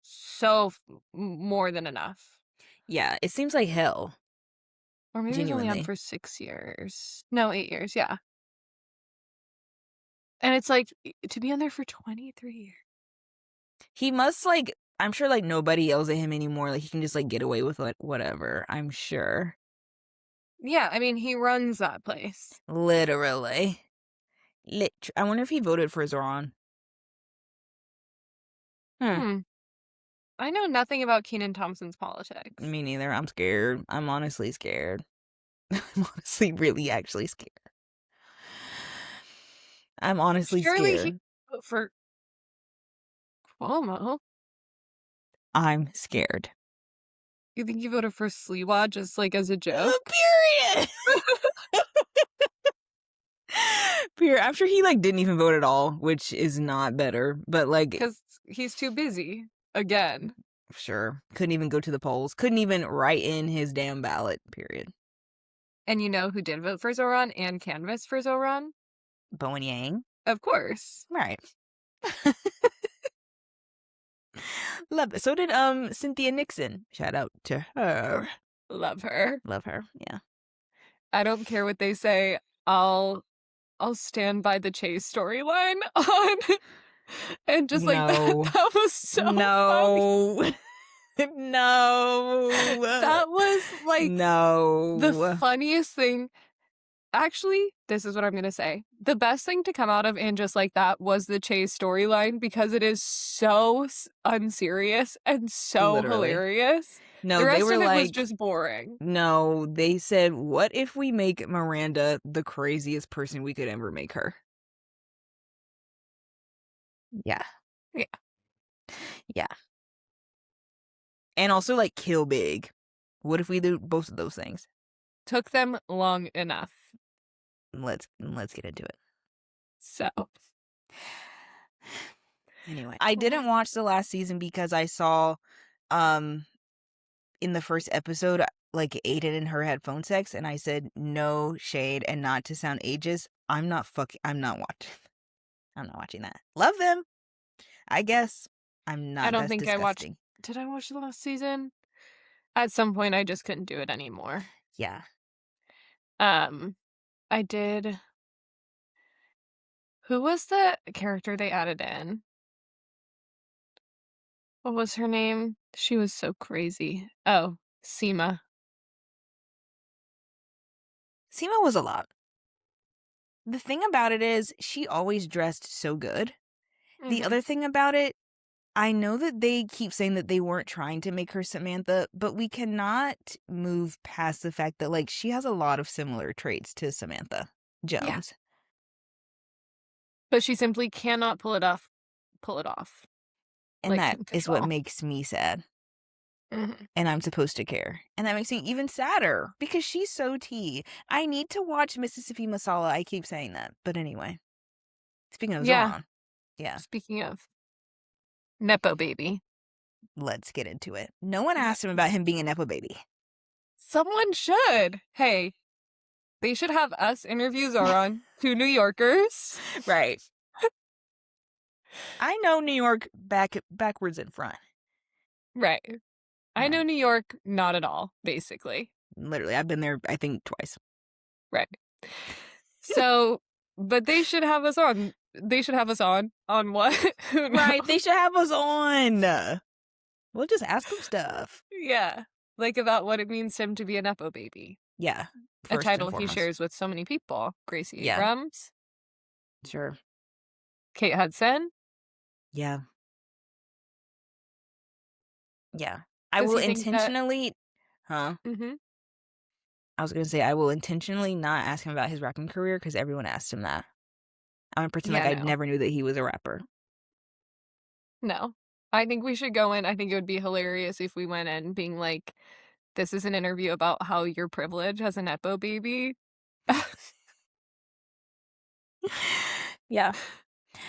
so more than enough. Yeah, it seems like hell. Or maybe he's only on Genuinely. for 6 years. No, 8 years, yeah. And it's like, to be on there for 23 years. He must, like, I'm sure, like, nobody yells at him anymore. Like, he can just, like, get away with, like, whatever. I'm sure. Yeah, I mean, he runs that place. Literally. I wonder if he voted for Zoran. Hmm. I know nothing about Kenan Thompson's politics. Me neither. I'm scared. I'm honestly scared. I'm honestly really actually scared. I'm honestly Surely he scared. vote for Cuomo. I'm scared. You think he voted for Sliwa just like as a joke? Period. Period. I'm sure he like didn't even vote at all, which is not better. But like, Because he's too busy again. sure, couldn't even go to the polls. Couldn't even write in his damn ballot. Period. And you know who did vote for Zoran and canvass for Zoran? Bo and Yang. Of course. Right. Love it. So did Cynthia Nixon. Shout out to her. Love her. Love her. Yeah. I don't care what they say. I'll stand by the Chase storyline on and just like No. that was so funny. No. No. That was like No. the funniest thing. Actually, this is what I'm going to say. The best thing to come out of and just like that was the Chase storyline because it is so unserious and so Literally. hilarious. No, The rest they were of it like, was just boring. no, they said, what if we make Miranda the craziest person we could ever make her? Yeah. Yeah. Yeah. And also like kill big. What if we do both of those things? Took them long enough. Let's get into it. So, Anyway, I didn't watch the last season because I saw in the first episode like Aiden and her had phone sex, and I said no shade and not to sound ageist. I'm not watching that. Love them, I guess. I'm not. I don't That's think disgusting. Did I watch the last season? At some point, I just couldn't do it anymore. Yeah. I did. Who was the character they added in? What was her name? She was so crazy. Oh, Seema. Seema was a lot. The thing about it is she always dressed so good. The Mhm. other thing about it, I know that they keep saying that they weren't trying to make her Samantha, but we cannot move past the fact that like she has a lot of similar traits to Samantha Jones. But she simply cannot pull it off. And like that Kim is what Cattrall. makes me sad. Mhm. And I'm supposed to care. And that makes me even sadder because she's so tea. I need to watch Mississippi Masala. I keep saying that. But anyway, speaking of Yeah, Zoran, yeah, speaking of nepo baby. let's get into it. No one Yeah. asked him about him being a Nepo baby. Someone should. Hey, they should have us interview Zoran, two New Yorkers. Right. I know New York backwards and front. Right. I know Right. New York not at all, basically. Literally, I've been there, I think, twice. Right. So, but they should have us on. They should have us on what? Who Right. They knows? should have us on. We'll just ask them stuff. Yeah. Like about what it means to him to be a Nepo baby. Yeah. A First and title he foremost. shares with so many people. Gracie Yeah. Abrams, Sure. Kate Hudson. Yeah. Yeah. I Does will he think that? intentionally. Huh? Mm-hmm. I was going to say, I will intentionally not ask him about his rapping career because everyone asked him that. I'm going to pretend Yeah, like I no. never knew that he was a rapper. No. I think we should go in. I think it would be hilarious if we went in being like, this is an interview about how you're privileged as a Nepo baby. Yeah.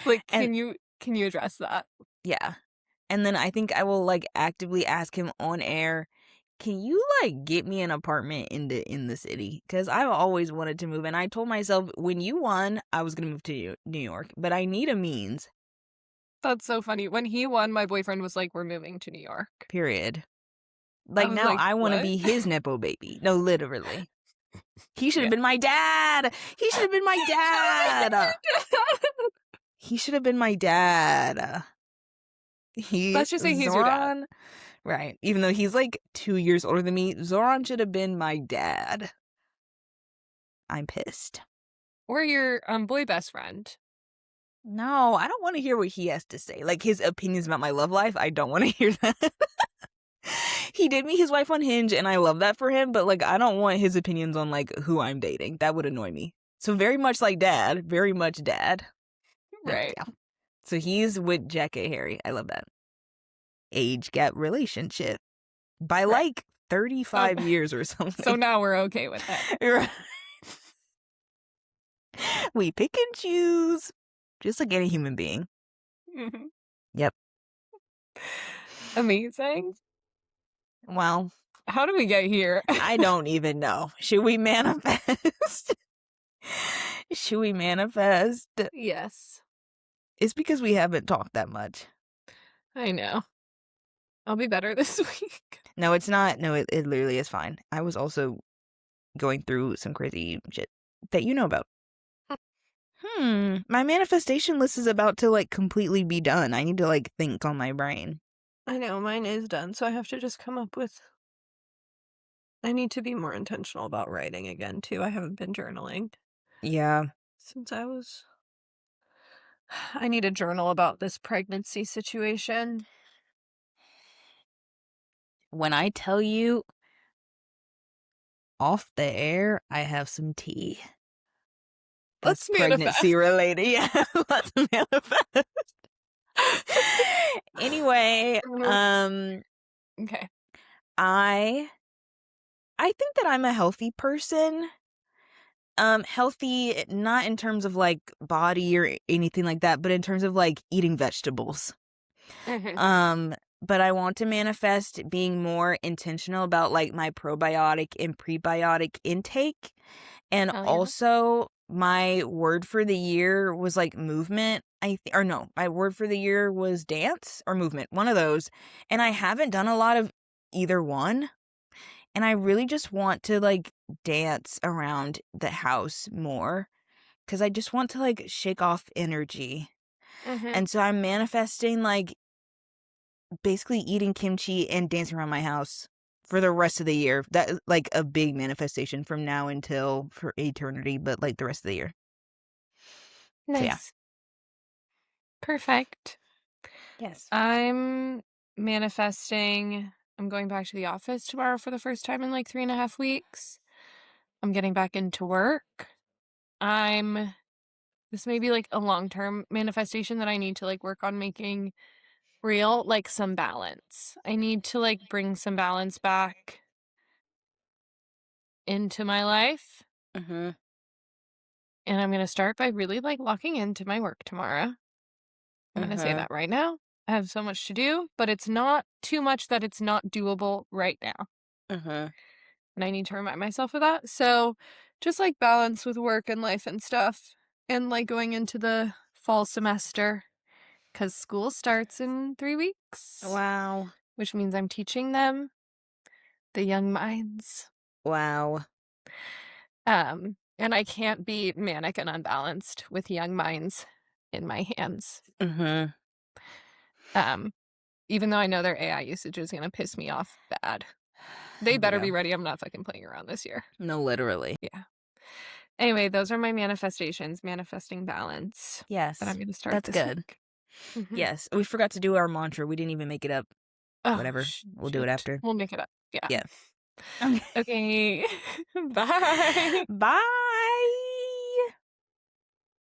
Like, And can you address that? yeah. And then I think I will like actively ask him on air, can you like get me an apartment in the city? Because I've always wanted to move. And I told myself when you won, I was going to move to New York, but I need a means, That's so funny. When he won, my boyfriend was like, we're moving to New York. period. I Like was now like, I want to what? be his Nepo baby. No, literally. He should have Yeah. been my dad. He should have been my dad. He should have been my dad. Let's just say he's your dad. Zoran, right. Even though he's like 2 years older than me, Zoran should have been my dad. I'm pissed. Or your boy best friend. No, I don't want to hear what he has to say. Like his opinions about my love life, I don't want to hear that. He did meet his wife on Hinge, and I love that for him, but like I don't want his opinions on like who I'm dating. That would annoy me. So very much like dad, very much dad. Right. Yeah. So he's with Jacket Harry. I love that. Age gap relationship by Right. like 35 years or something. So now we're okay with that. Right. We pick and choose, just like any human being. Mhm. Yep. Amazing. Well, How do we get here? I don't even know. Should we manifest? Should we manifest? Yes. It's because we haven't talked that much. I know. I'll be better this week. No, it's not. No, it literally is fine. I was also going through some crazy shit that you know about. My manifestation list is about to like completely be done. I need to like think on my brain. I know, mine is done, so I have to just come up with. I need to be more intentional about writing again, too. I haven't been journaling Yeah. since I was. I need a journal about this pregnancy situation. When I tell you off the air, I have some tea. That's Let's pregnancy manifest. related. Yeah, let's manifest. Anyway, Okay. I think that I'm a healthy person. Healthy not in terms of like body or anything like that, but in terms of like eating vegetables. Mhm. But I want to manifest being more intentional about like my probiotic and prebiotic intake. And Hell yeah. also my word for the year was like movement. Or no, my word for the year was dance or movement, one of those. And I haven't done a lot of either one. And I really just want to like dance around the house more because I just want to like shake off energy. Mhm. And so I'm manifesting like basically eating kimchi and dancing around my house for the rest of the year. That is like a big manifestation from now until for eternity, but like the rest of the year. So yeah. Nice. Perfect. Yes. I'm manifesting. I'm going back to the office tomorrow for the first time in like 3.5 weeks. I'm getting back into work. This may be like a long-term manifestation that I need to like work on making real, like, some balance. I need to, like, bring some balance back into my life, Mhm. and I'm gonna start by really, like, locking into my work tomorrow. I'm gonna say Mhm. that right now. I have so much to do, but it's not too much that it's not doable right now, Mhm. and I need to remind myself of that. So, just, like, balance with work and life and stuff, and, like, going into the fall semester, because school starts in 3 weeks, Wow. which means I'm teaching them, the young minds. Wow. And I can't be manic and unbalanced with young minds in my hands. Mhm. Um, Even though I know their AI usage is gonna piss me off bad. They better Yeah. be ready, I'm not fucking playing around this year. No, literally. Yeah. Anyway, those are my manifestations, manifesting balance, that I'm Yes. gonna start That's this good. week. Mhm. Yes. We forgot to do our mantra. We didn't even make it up. Oh, Whatever. We'll do it shit. after. We'll make it up. Yeah. Yeah. Okay. Okay. Bye. Bye.